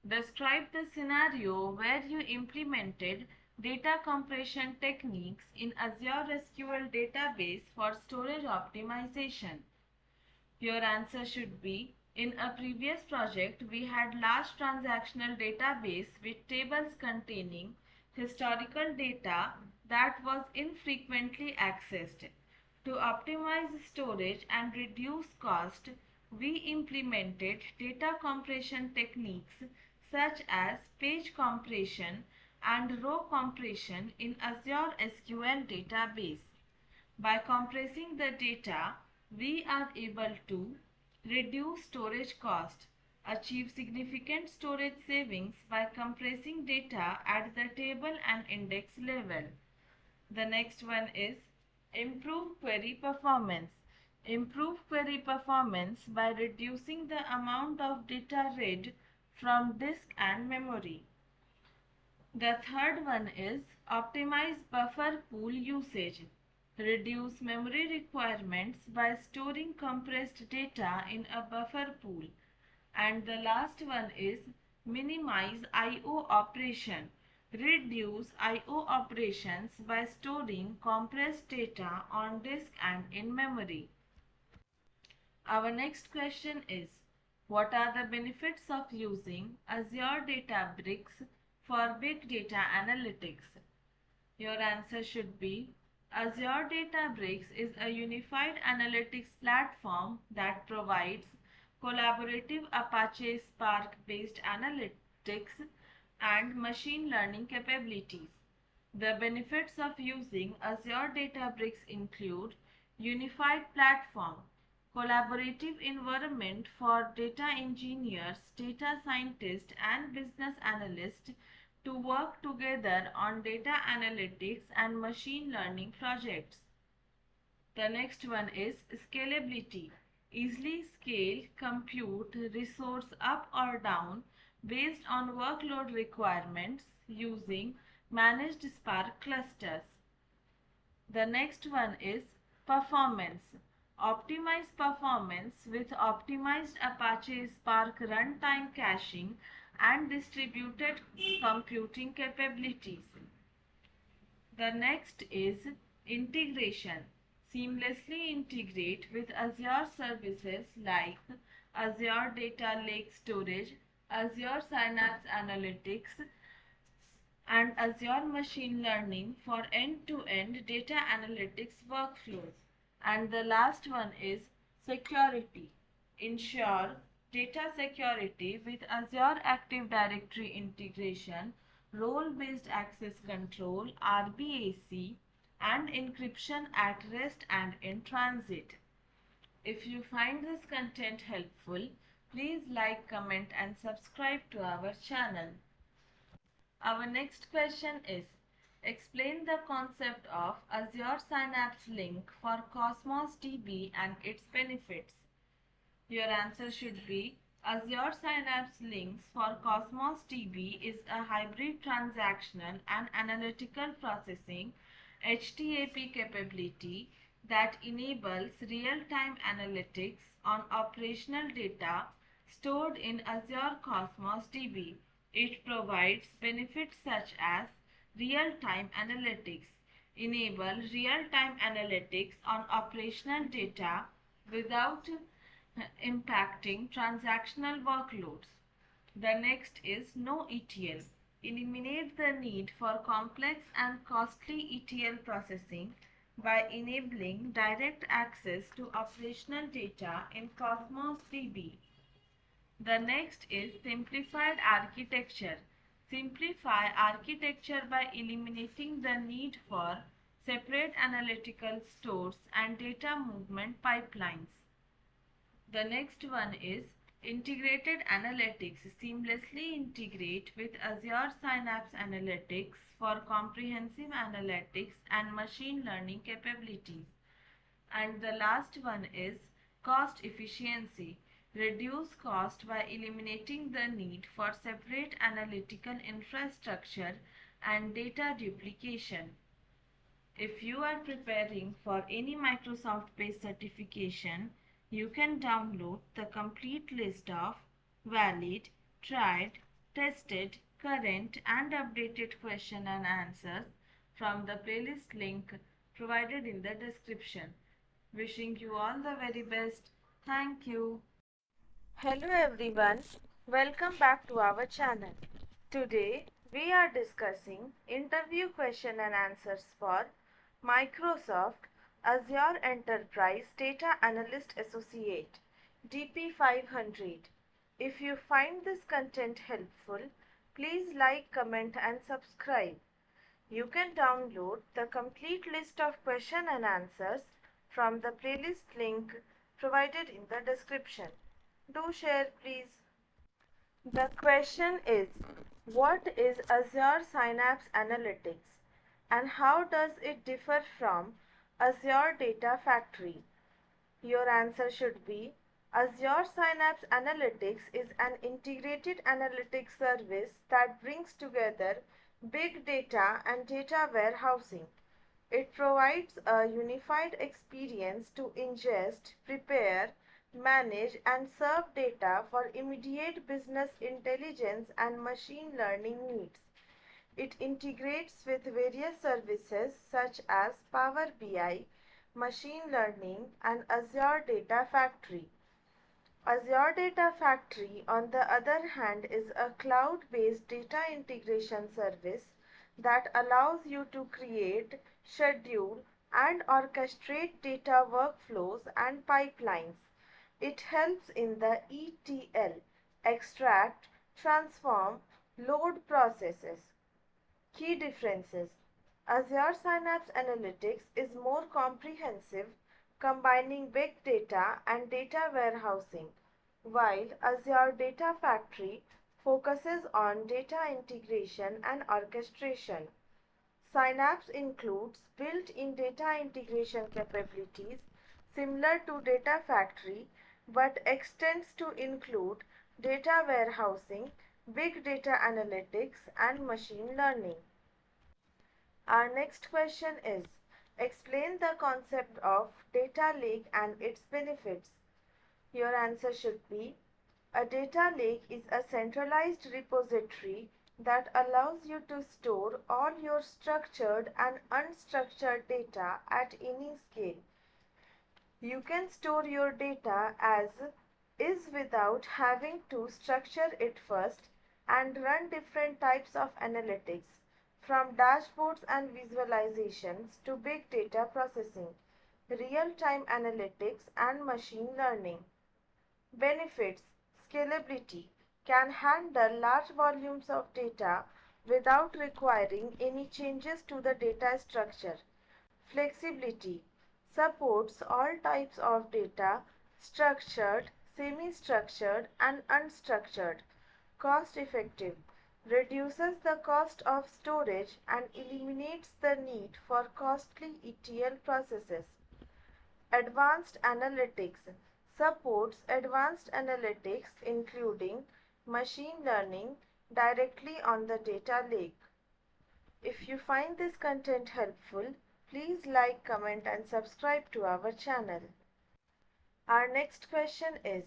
describe the scenario where you implemented data compression techniques in Azure SQL database for storage optimization. Your answer should be, in a previous project we had large transactional database with tables containing historical data that was infrequently accessed. To optimize storage and reduce cost, we implemented data compression techniques such as page compression and row compression in Azure SQL database. By compressing the data, we are able to reduce storage cost, achieve significant storage savings by compressing data at the table and index level. The next one is improve query performance. Improve query performance by reducing the amount of data read from disk and memory. The third one is optimize buffer pool usage. Reduce memory requirements by storing compressed data in a buffer pool. And the last one is minimize I/O operation. Reduce I/O operations by storing compressed data on disk and in memory. Our next question is, what are the benefits of using Azure Databricks for big data analytics? Your answer should be, Azure Databricks is a unified analytics platform that provides collaborative Apache Spark-based analytics and machine learning capabilities. The benefits of using Azure Databricks include unified platform, collaborative environment for data engineers, data scientists, and business analysts to work together on data analytics and machine learning projects. The next one is scalability. Easily scale compute resource up or down based on workload requirements using managed Spark clusters. The next one is performance. Optimize performance with optimized Apache Spark runtime caching and distributed computing capabilities. The next is integration. Seamlessly integrate with Azure services like Azure Data Lake Storage, Azure Synapse Analytics, and Azure Machine Learning for end-to-end data analytics workflows. And the last one is security. Ensure data security with Azure Active Directory integration, role-based access control, RBAC, and encryption at rest and in transit. If you find this content helpful, please like, comment, and subscribe to our channel. Our next question is, explain the concept of Azure Synapse Link for Cosmos DB and its benefits. Your answer should be Azure Synapse Links for Cosmos DB is a hybrid transactional and analytical processing HTAP capability that enables real-time analytics on operational data stored in Azure Cosmos DB. It provides benefits such as real-time analytics, enable real-time analytics on operational data without impacting transactional workloads. The next is no ETL. Eliminate the need for complex and costly ETL processing by enabling direct access to operational data in Cosmos DB. The next is simplified architecture. Simplify architecture by eliminating the need for separate analytical stores and data movement pipelines. The next one is integrated analytics. Seamlessly integrate with Azure Synapse Analytics for comprehensive analytics and machine learning capabilities. And the last one is cost efficiency. Reduce cost by eliminating the need for separate analytical infrastructure and data duplication. If you are preparing for any Microsoft-based certification, you can download the complete list of valid, tried, tested, current and updated question and answers from the playlist link provided in the description. Wishing you all the very best. Thank you. Hello everyone, welcome back to our channel. Today we are discussing interview question and answers for Microsoft Azure Enterprise Data Analyst Associate DP-500. If you find this content helpful, please like, comment and subscribe. You can download the complete list of question and answers from the playlist link provided in the description. Do share please. The question is, what is Azure Synapse Analytics and how does it differ from Azure Data Factory? Your answer should be, Azure Synapse Analytics is an integrated analytics service that brings together big data and data warehousing. It provides a unified experience to ingest, prepare, manage and serve data for immediate business intelligence and machine learning needs. It integrates with various services such as Power BI, machine learning and Azure Data Factory. Azure Data Factory, on the other hand, is a cloud-based data integration service that allows you to create, schedule, and orchestrate data workflows and pipelines. It helps in the ETL, extract, transform, load processes. Key differences. Azure Synapse Analytics is more comprehensive, combining big data and data warehousing, while Azure Data Factory focuses on data integration and orchestration. Synapse includes built-in data integration capabilities similar to Data Factory but extends to include data warehousing, big data analytics, and machine learning. Our next question is, explain the concept of data lake and its benefits. Your answer should be, a data lake is a centralized repository that allows you to store all your structured and unstructured data at any scale. You can store your data as is without having to structure it first and run different types of analytics, from dashboards and visualizations to big data processing, real-time analytics, and machine learning. Benefits: scalability can handle large volumes of data without requiring any changes to the data structure. Flexibility supports all types of data, structured, semi-structured, and unstructured. Cost effective reduces the cost of storage and eliminates the need for costly ETL processes. Advanced analytics supports advanced analytics including machine learning directly on the data lake. If you find this content helpful, please like, comment, and subscribe to our channel. Our next question is,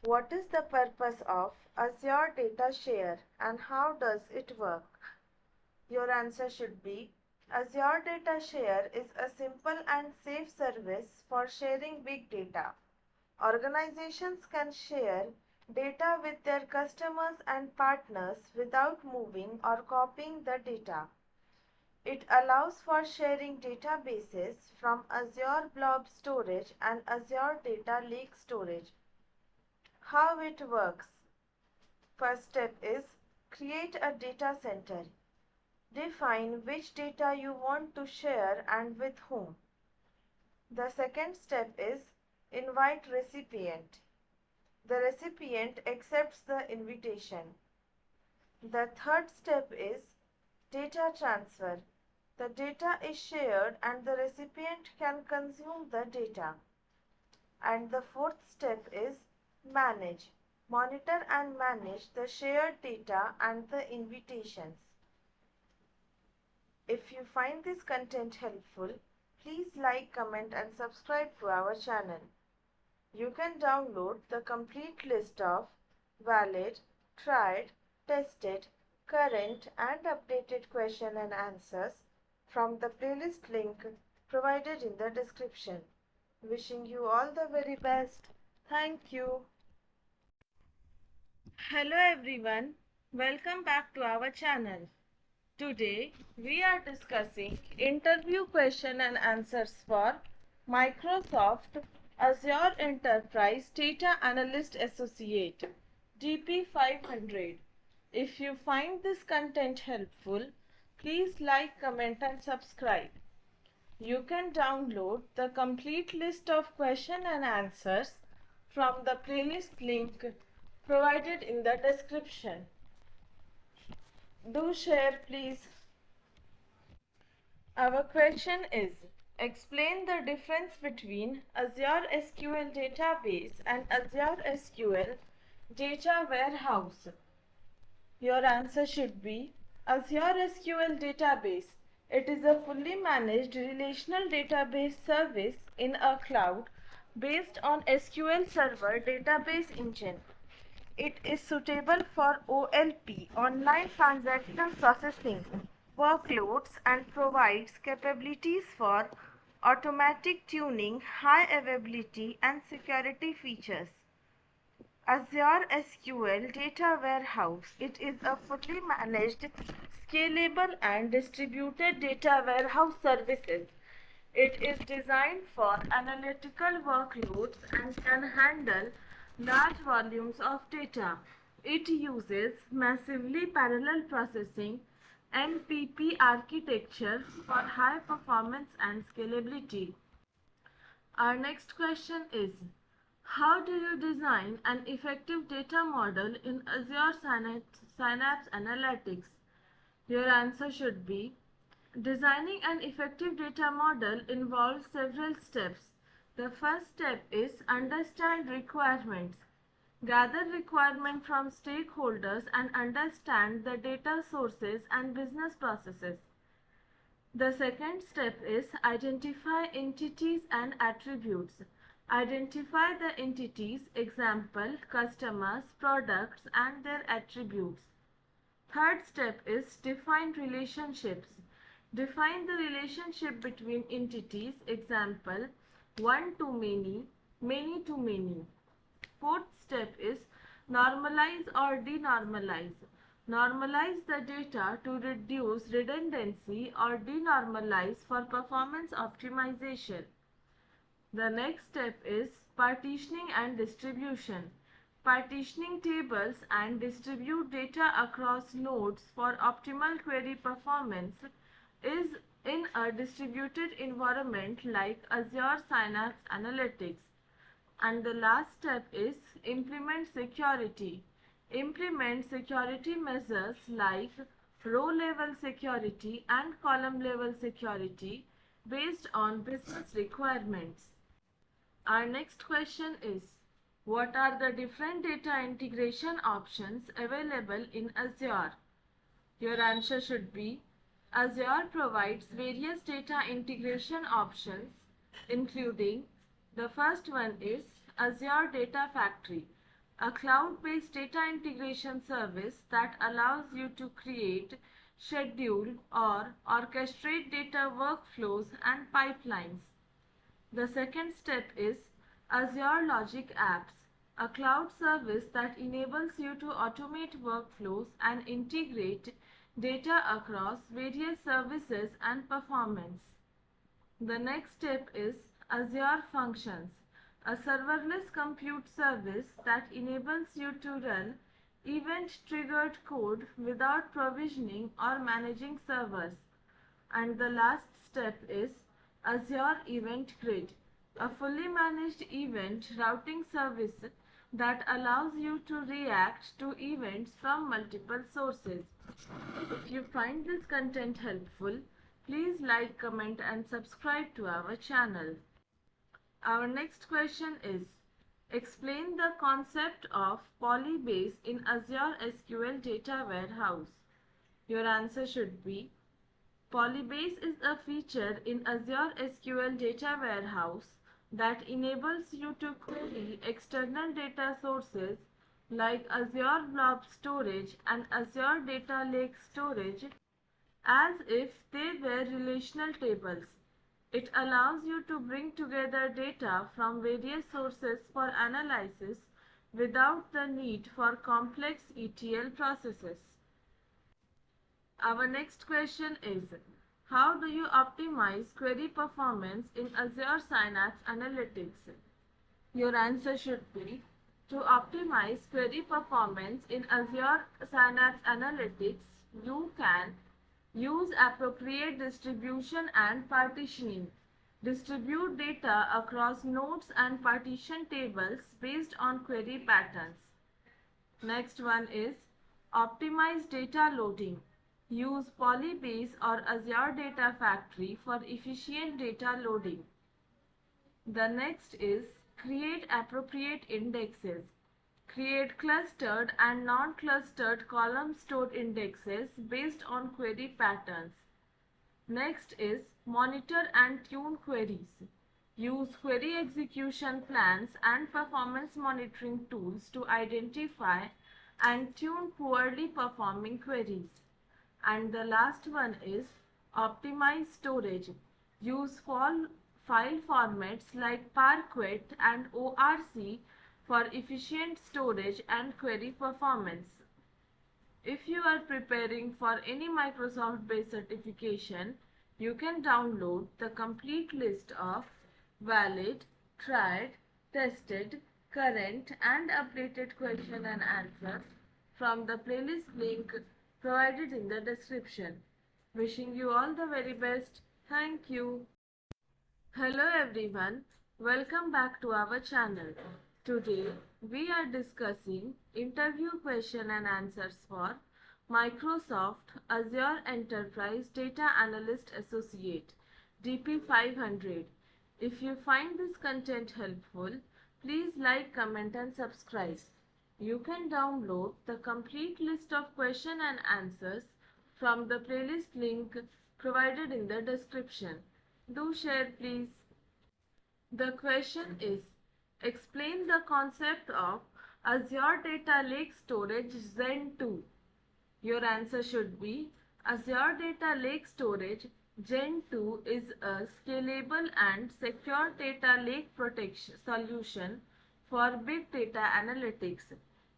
what is the purpose of Azure Data Share and how does it work? Your answer should be, Azure Data Share is a simple and safe service for sharing big data. Organizations can share data with their customers and partners without moving or copying the data. It allows for sharing databases from Azure Blob Storage and Azure Data Lake Storage. How it works? First step is create a data center. Define which data you want to share and with whom. The second step is invite recipient. The recipient accepts the invitation. The third step is data transfer. The data is shared and the recipient can consume the data. And the fourth step is manage. Monitor and manage the shared data and the invitations. If you find this content helpful, please like, comment, and subscribe to our channel. You can download the complete list of valid, tried, tested, current, and updated question and answers from the playlist link provided in the description. Wishing you all the very best. Thank you. Hello everyone. Welcome back to our channel. Today we are discussing interview question and answers for Microsoft Azure Enterprise Data Analyst Associate DP-500. If you find this content helpful, please like, comment, and subscribe. You can download the complete list of question and answers from the playlist link provided in the description. Do share, please. Our question is, explain the difference between Azure SQL Database and Azure SQL Data Warehouse. Your answer should be Azure SQL Database. It is a fully managed relational database service in a cloud based on SQL Server database engine. It is suitable for OLP, online transactional processing, workloads and provides capabilities for automatic tuning, high availability and security features. Azure SQL Data Warehouse. It is a fully managed, scalable and distributed data warehouse services. It is designed for analytical workloads and can handle large volumes of data. It uses massively parallel processing (MPP) architecture for high performance and scalability. Our next question is, How do you design an effective data model in Azure Synapse Analytics? Your answer should be: designing an effective data model involves several steps. The first step is understand requirements. Gather requirements from stakeholders and understand the data sources and business processes. The second step is identify entities and attributes. Identify the entities, example, customers, products, and their attributes. Third step is define relationships. Define the relationship between entities, example, one to many, many to many. Fourth step is normalize or denormalize. Normalize the data to reduce redundancy or denormalize for performance optimization. The next step is partitioning and distribution. Partitioning tables and distribute data across nodes for optimal query performance is in a distributed environment like Azure Synapse Analytics. And the last step is implement security. Implement security measures like row level security and column level security based on business requirements. Our next question is, what are the different data integration options available in Azure? Your answer should be: Azure provides various data integration options, including the first one is Azure Data Factory, a cloud-based data integration service that allows you to create, schedule, or orchestrate data workflows and pipelines. The second step is Azure Logic Apps, a cloud service that enables you to automate workflows and integrate data across various services and performance. The next step is Azure Functions, a serverless compute service that enables you to run event-triggered code without provisioning or managing servers. And the last step is Azure Event Grid, a fully managed event routing service that allows you to react to events from multiple sources. If you find this content helpful, please like, comment, and subscribe to our channel. Our next question is, explain the concept of polybase in Azure SQL Data Warehouse. Your answer should be: Polybase is a feature in Azure SQL Data Warehouse that enables you to query external data sources like Azure Blob Storage and Azure Data Lake Storage as if they were relational tables. It allows you to bring together data from various sources for analysis without the need for complex ETL processes. Our next question is, how do you optimize query performance in Azure Synapse Analytics? Your answer should be, to optimize query performance in Azure Synapse Analytics, you can use appropriate distribution and partitioning. Distribute data across nodes and partition tables based on query patterns. Next one is optimize data loading. Use Polybase or Azure Data Factory for efficient data loading. The next is create appropriate indexes. Create clustered and non-clustered column stored indexes based on query patterns. Next is monitor and tune queries. Use query execution plans and performance monitoring tools to identify and tune poorly performing queries. And the last one is optimize storage. Use file formats like Parquet and ORC for efficient storage and query performance. If you are preparing for any Microsoft-based certification, you can download the complete list of valid, tried, tested, current and updated question and answers from the playlist link provided in the description. Wishing you all the very best. Thank you. Hello everyone. Welcome back to our channel. Today we are discussing interview question and answers for Microsoft Azure Enterprise Data Analyst Associate DP-500. If you find this content helpful, please like, comment and subscribe. You can download the complete list of question and answers from the playlist link provided in the description. Do share please. The question is, explain the concept of Azure Data Lake Storage Gen 2. Your answer should be Azure Data Lake Storage Gen 2 is a scalable and secure data lake protection solution for big data analytics.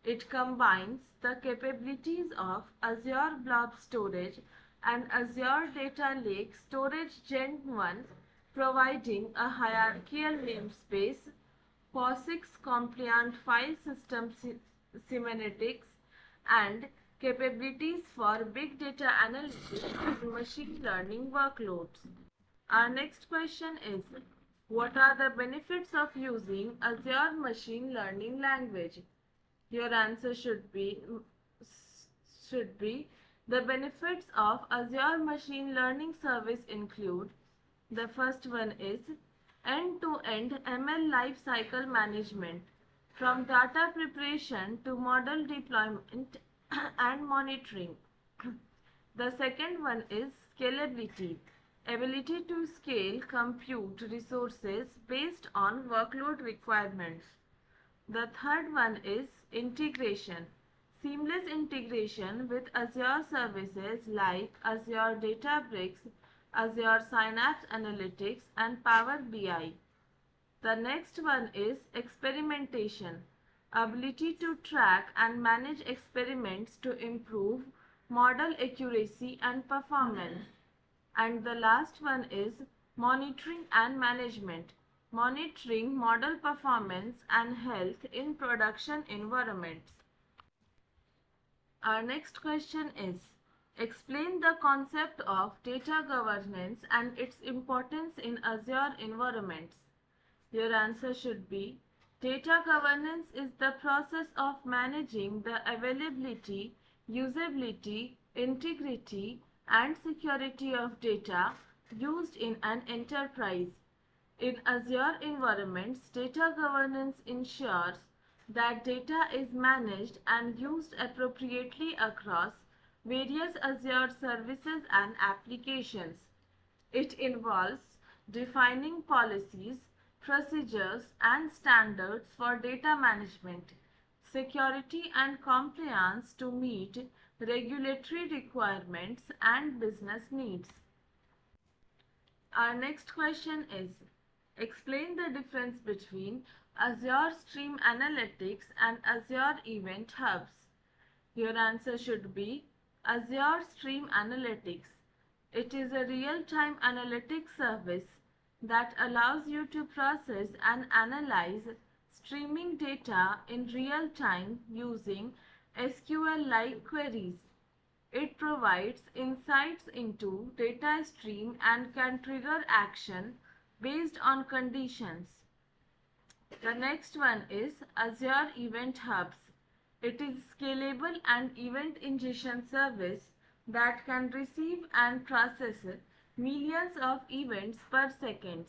It combines the capabilities of Azure Blob Storage and Azure Data Lake Storage Gen 1, providing a hierarchical namespace, POSIX compliant file system semantics, and capabilities for big data analytics and machine learning workloads. Our next question is, what are the benefits of using Azure Machine Learning Language? Your answer should be the benefits of Azure Machine Learning Service include, the first one is end-to-end ML lifecycle management, from data preparation to model deployment and monitoring. The second one is scalability, ability to scale compute resources based on workload requirements. The third one is integration, seamless integration with Azure services like Azure Databricks, Azure Synapse Analytics and Power BI. The next one is experimentation, ability to track and manage experiments to improve model accuracy and performance. And the last one is monitoring and management, monitoring model performance and health in production environments. Our next question is, explain the concept of data governance and its importance in Azure environments. Your answer should be, data governance is the process of managing the availability, usability, integrity, and security of data used in an enterprise. In Azure environments, data governance ensures that data is managed and used appropriately across various Azure services and applications. It involves defining policies, procedures, and standards for data management, security, and compliance to meet regulatory requirements and business needs. Our next question is, explain the difference between Azure Stream Analytics and Azure Event Hubs. Your answer should be Azure Stream Analytics. It is a real-time analytics service that allows you to process and analyze streaming data in real time using SQL-like queries. It provides insights into data stream and can trigger action based on conditions. The next one is Azure Event Hubs. It is scalable and event ingestion service that can receive and process millions of events per second.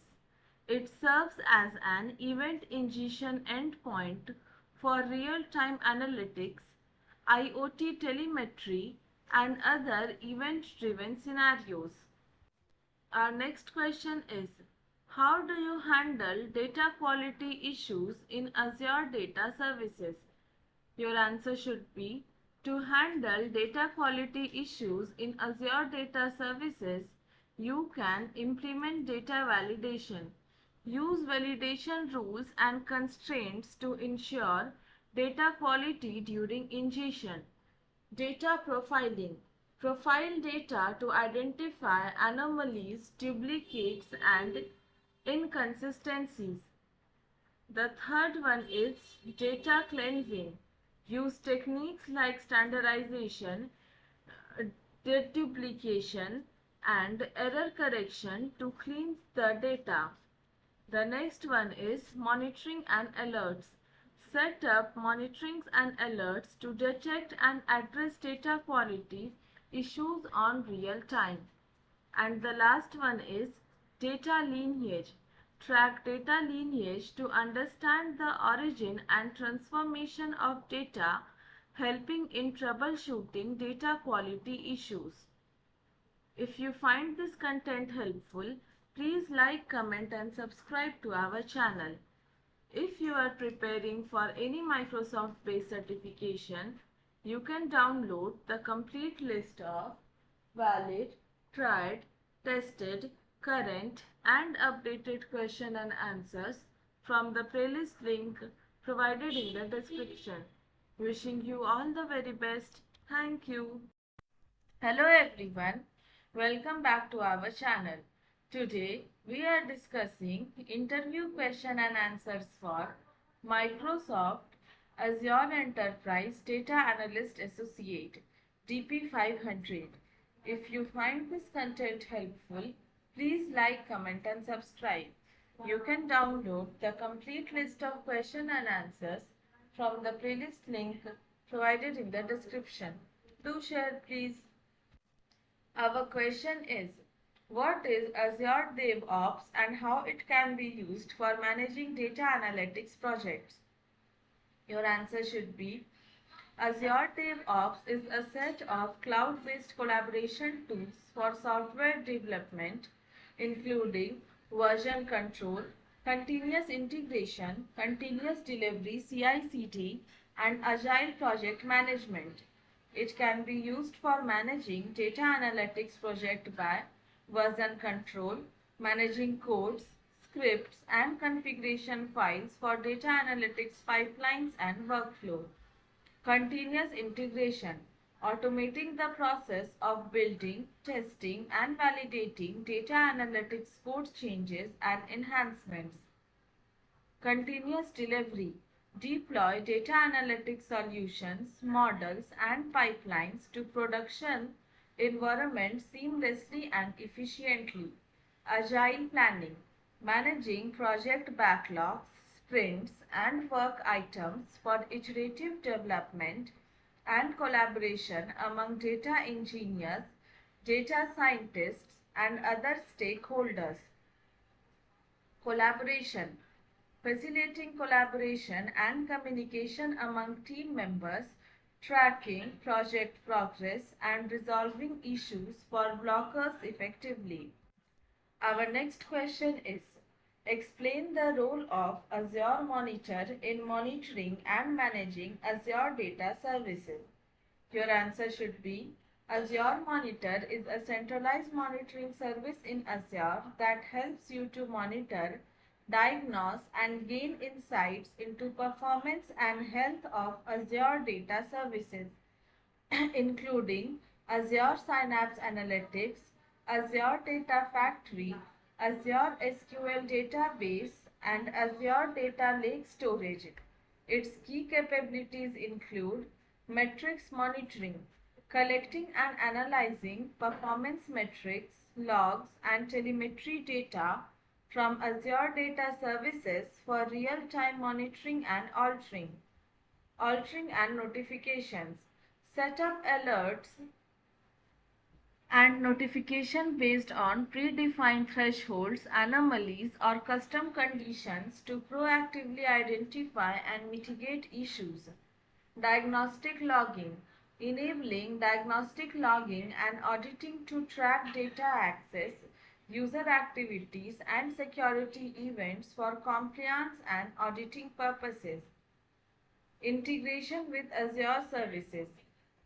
It serves as an event ingestion endpoint for real-time analytics, IoT telemetry, and other event-driven scenarios. Our next question is, how do you handle data quality issues in Azure Data Services? Your answer should be, to handle data quality issues in Azure Data Services, you can implement data validation. Use validation rules and constraints to ensure data quality during ingestion. Data profiling. Profile data to identify anomalies, duplicates, and inconsistencies. The third one is data cleansing. Use techniques like standardization, deduplication, and error correction to cleanse the data. The next one is monitoring and alerts. set up monitorings and alerts to detect and address data quality issues on real time. And the last one is data lineage. Track data lineage to understand the origin and transformation of data, helping in troubleshooting data quality issues. If you find this content helpful, please like, comment and subscribe to our channel. If you are preparing for any Microsoft-based certification, you can download the complete list of valid, tried, tested, current and updated question and answers from the playlist link provided in the description. Wishing you all the very best. Thank you. Hello everyone, welcome back to our channel. Today we are discussing interview question and answers for Microsoft Azure Enterprise Data Analyst Associate DP-500. If you find this content helpful, please like, comment and subscribe. You can download the complete list of question and answers from the playlist link provided in the description. Do share please. Our question is, what is Azure DevOps and how it can be used for managing data analytics projects? Your answer should be, Azure DevOps is a set of cloud-based collaboration tools for software development, including version control, continuous integration, continuous delivery (CI/CD), and agile project management. It can be used for managing data analytics project by version control, managing codes, scripts, and configuration files for data analytics pipelines and workflow. Continuous integration, automating the process of building, testing, and validating data analytics code changes and enhancements. Continuous delivery, deploy data analytics solutions, models, and pipelines to production environments seamlessly and efficiently. Agile planning, managing project backlogs, sprints, and work items for iterative development and collaboration among data engineers, data scientists, and other stakeholders. Collaboration, facilitating collaboration and communication among team members, tracking project progress, and resolving issues for blockers effectively. Our next question is, explain the role of Azure Monitor in monitoring and managing Azure data services. Your answer should be, Azure Monitor is a centralized monitoring service in Azure that helps you to monitor, diagnose, and gain insights into performance and health of Azure data services, including Azure Synapse Analytics, Azure Data Factory, Azure SQL Database, and Azure Data Lake Storage. Its key capabilities include metrics monitoring, collecting and analyzing performance metrics, logs, and telemetry data from Azure Data Services for real-time monitoring and altering and notifications. Set up alerts and notification based on predefined thresholds, anomalies, or custom conditions to proactively identify and mitigate issues. Diagnostic logging, enabling diagnostic logging and auditing to track data access, user activities, and security events for compliance and auditing purposes. Integration with Azure services.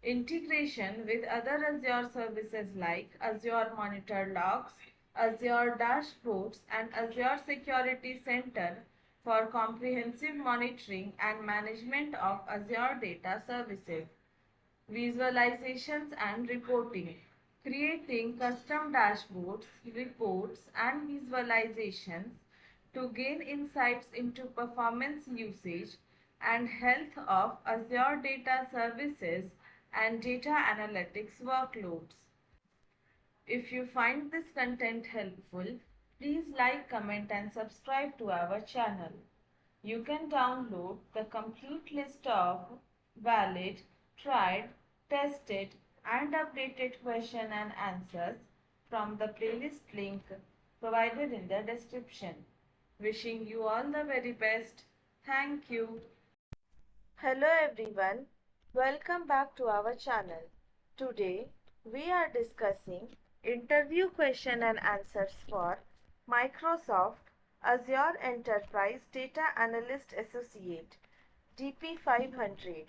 Integration with other Azure services like Azure Monitor Logs, Azure Dashboards, and Azure Security Center for comprehensive monitoring and management of Azure data services. Visualizations and reporting. Creating custom dashboards, reports, and visualizations to gain insights into performance usage and health of Azure data services and data analytics workloads. If you find this content helpful, please like, comment and subscribe to our channel. You can download the complete list of valid, tried, tested, and updated question and answers from the playlist link provided in the description. Wishing you all the very best. Thank you. Hello everyone, welcome back to our channel. Today we are discussing interview question and answers for Microsoft Azure Enterprise Data Analyst Associate DP-500.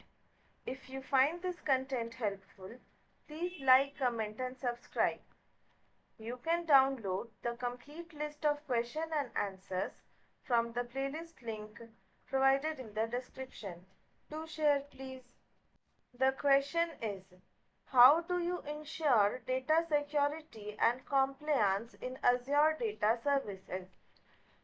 If you find this content helpful, please like, comment and subscribe. You can download the complete list of question and answers from the playlist link provided in the description. Do share please. The question is, how do you ensure data security and compliance in Azure Data Services?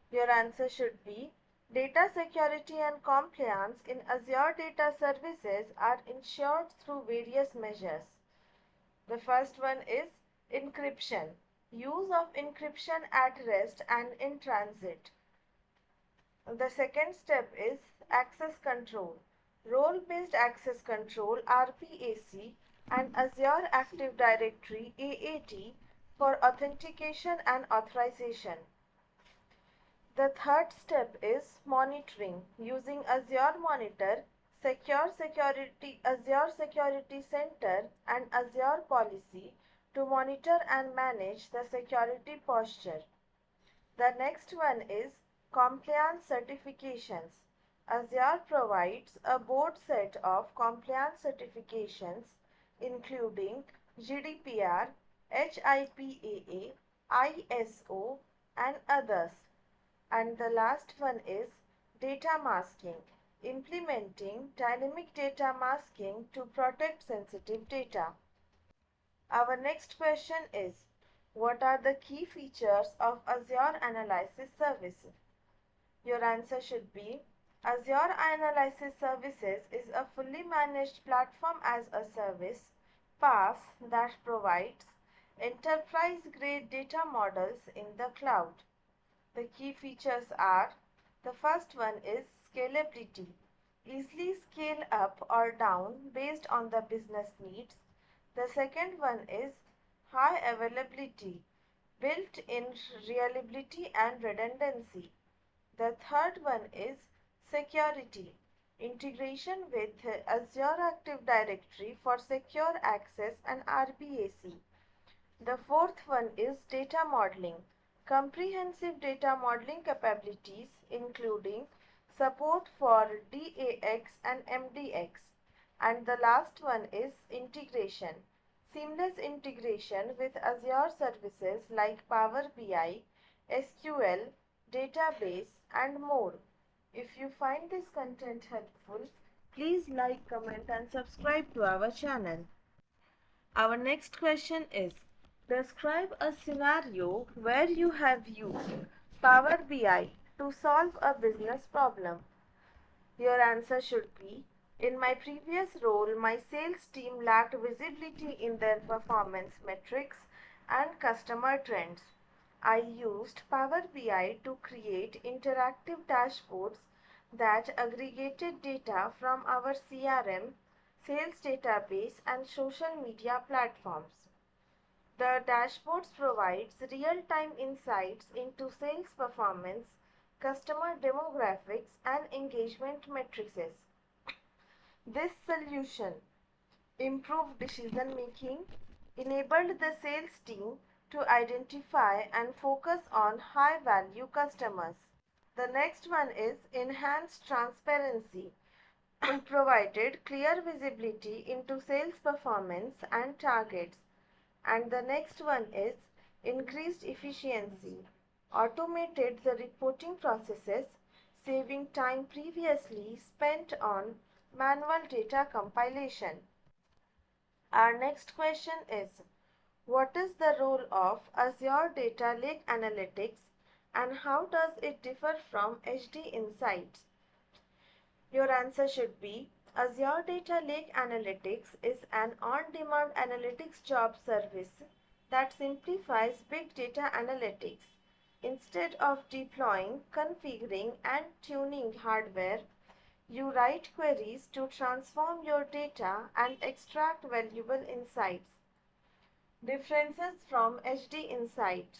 Your answer should be, data security and compliance in Azure Data Services are ensured through various measures. The first one is encryption. Use of encryption at rest and in transit. The second step is access control. Role-based access control RBAC and Azure Active Directory AAD for authentication and authorization. The third step is monitoring using Azure Monitor, Azure Security Center and Azure Policy to monitor and manage the security posture. The next one is compliance certifications. Azure provides a broad set of compliance certifications including GDPR, HIPAA, ISO and others. And the last one is data masking, implementing dynamic data masking to protect sensitive data. Our next question is, what are the key features of Azure Analysis Service? Your answer should be, Azure Analysis Services is a fully managed platform as a service PaaS that provides enterprise-grade data models in the cloud. The key features are, the first one is scalability. Easily scale up or down based on the business needs. The second one is high availability, built-in reliability and redundancy. The third one is security, integration with Azure Active Directory for secure access and RBAC. The fourth one is data modeling, comprehensive data modeling capabilities including support for DAX and MDX. And the last one is integration, seamless integration with Azure services like Power BI, SQL, database and more. If you find this content helpful, please like, comment and subscribe to our channel. Our next question is, describe a scenario where you have used Power BI to solve a business problem. Your answer should be, in my previous role, my sales team lacked visibility in their performance metrics and customer trends. I used Power BI to create interactive dashboards that aggregated data from our CRM, sales database, and social media platforms. The dashboards provides real-time insights into sales performance, customer demographics, and engagement matrices. This solution improved decision making, enabled the sales team to identify and focus on high-value customers. The next one is enhanced transparency, provided clear visibility into sales performance and targets. And the next one is increased efficiency, automated the reporting processes, saving time previously spent on manual data compilation. Our next question is, what is the role of Azure Data Lake Analytics and how does it differ from HD Insights? Your answer should be, Azure Data Lake Analytics is an on-demand analytics job service that simplifies big data analytics. Instead of deploying, configuring, and tuning hardware, you write queries to transform your data and extract valuable insights. Differences from HD Insight.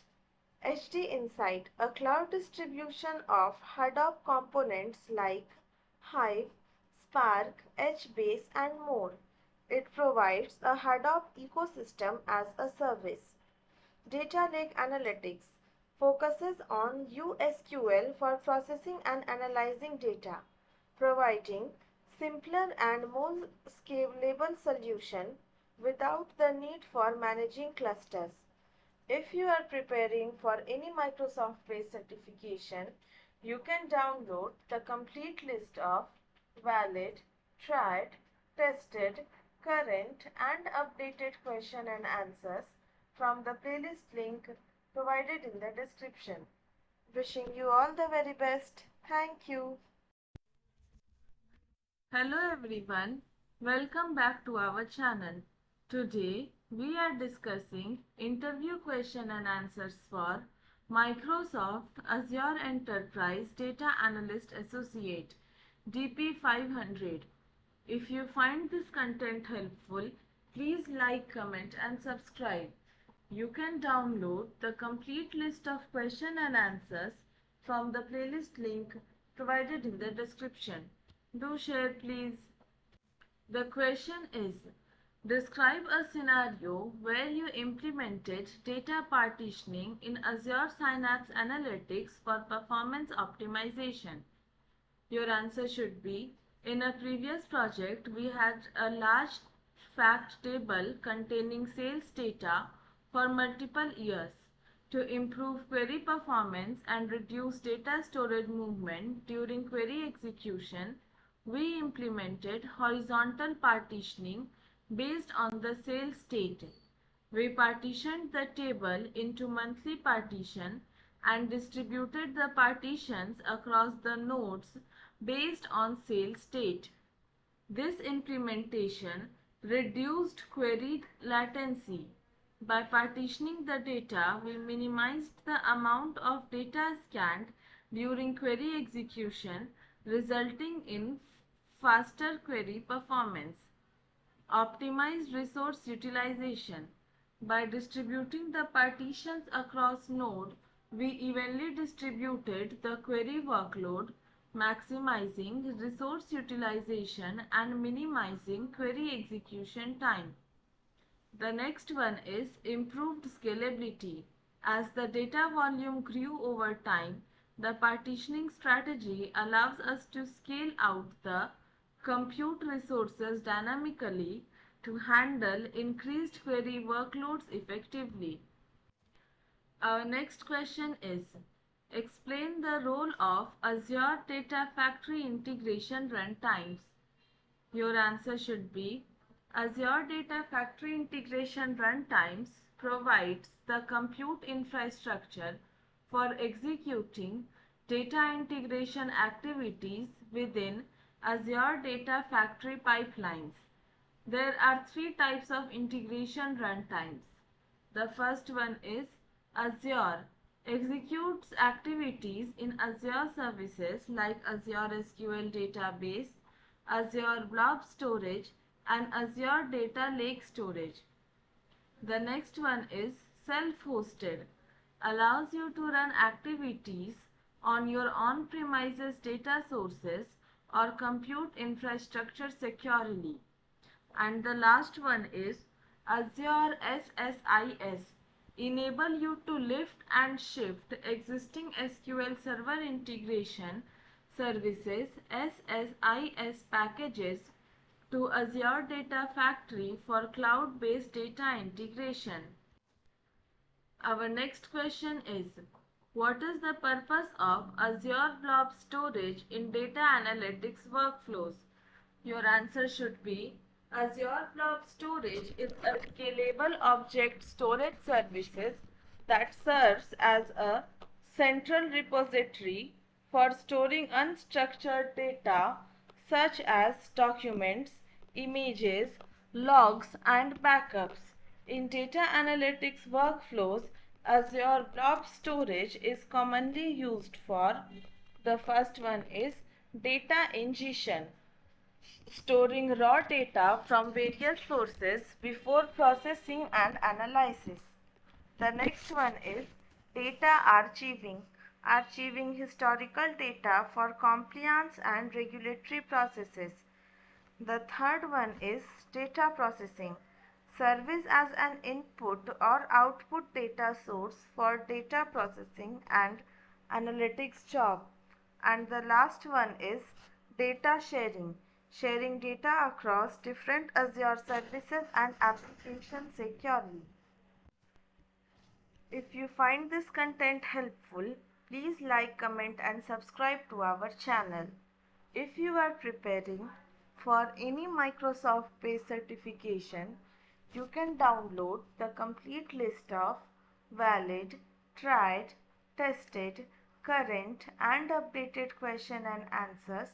HD Insight, a cloud distribution of Hadoop components like Hive, Spark, HBase, and more. It provides a Hadoop ecosystem as a service. Data Lake Analytics focuses on USQL for processing and analyzing data, providing simpler and more scalable solution without the need for managing clusters. If you are preparing for any Microsoft-based certification, you can download the complete list of valid, tried, tested, current and updated question and answers from the playlist link provided in the description. Wishing you all the very best. Thank you. Hello everyone, welcome back to our channel. Today we are discussing interview question and answers for Microsoft Azure Enterprise Data Analyst Associate DP-500. If you find this content helpful, please like, comment and subscribe. You can download the complete list of question and answers from the playlist link provided in the description. Do share please. The question is, describe a scenario where you implemented data partitioning in Azure Synapse Analytics for performance optimization. Your answer should be, in a previous project, we had a large fact table containing sales data for multiple years. To improve query performance and reduce data storage movement during query execution, we implemented horizontal partitioning based on the sales state. We partitioned the table into monthly partition and distributed the partitions across the nodes based on sales state. This implementation reduced query latency. By partitioning the data, we minimized the amount of data scanned during query execution, resulting in faster query performance. Optimized resource utilization. By distributing the partitions across node, we evenly distributed the query workload, maximizing resource utilization and minimizing query execution time. The next one is improved scalability. As the data volume grew over time, the partitioning strategy allows us to scale out the compute resources dynamically to handle increased query workloads effectively. Our next question is, explain the role of Azure Data Factory Integration runtimes. Your answer should be, Azure Data Factory Integration runtimes provides the compute infrastructure for executing data integration activities within Azure Data Factory pipelines. There are three types of integration runtimes. The first one is Azure executes activities in Azure services like Azure SQL Database, Azure Blob Storage, and Azure Data Lake Storage. The next one is self-hosted, allows you to run activities on your on-premises data sources or compute infrastructure securely. And the last one is Azure SSIS, enable you to lift and shift existing SQL Server Integration Services SSIS packages to Azure Data Factory for cloud-based data integration. Our next question is, what is the purpose of Azure Blob Storage in data analytics workflows? Your answer should be, Azure Blob Storage is a scalable object storage services that serves as a central repository for storing unstructured data such as documents, images, logs, and backups. In data analytics workflows, Azure Blob Storage is commonly used for the first one is data ingestion, storing raw data from various sources before processing and analysis. The next one is data archiving, archiving historical data for compliance and regulatory processes. The third one is data processing, service as an input or output data source for data processing and analytics job. And the last one is data sharing, sharing data across different Azure services and applications securely. If you find this content helpful, please like, comment and subscribe to our channel. If you are preparing for any Microsoft based certification, you can download the complete list of valid, tried, tested, current and updated question and answers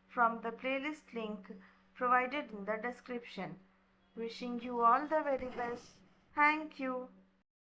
from the playlist link provided in the description. Wishing you all the very best. Thank you.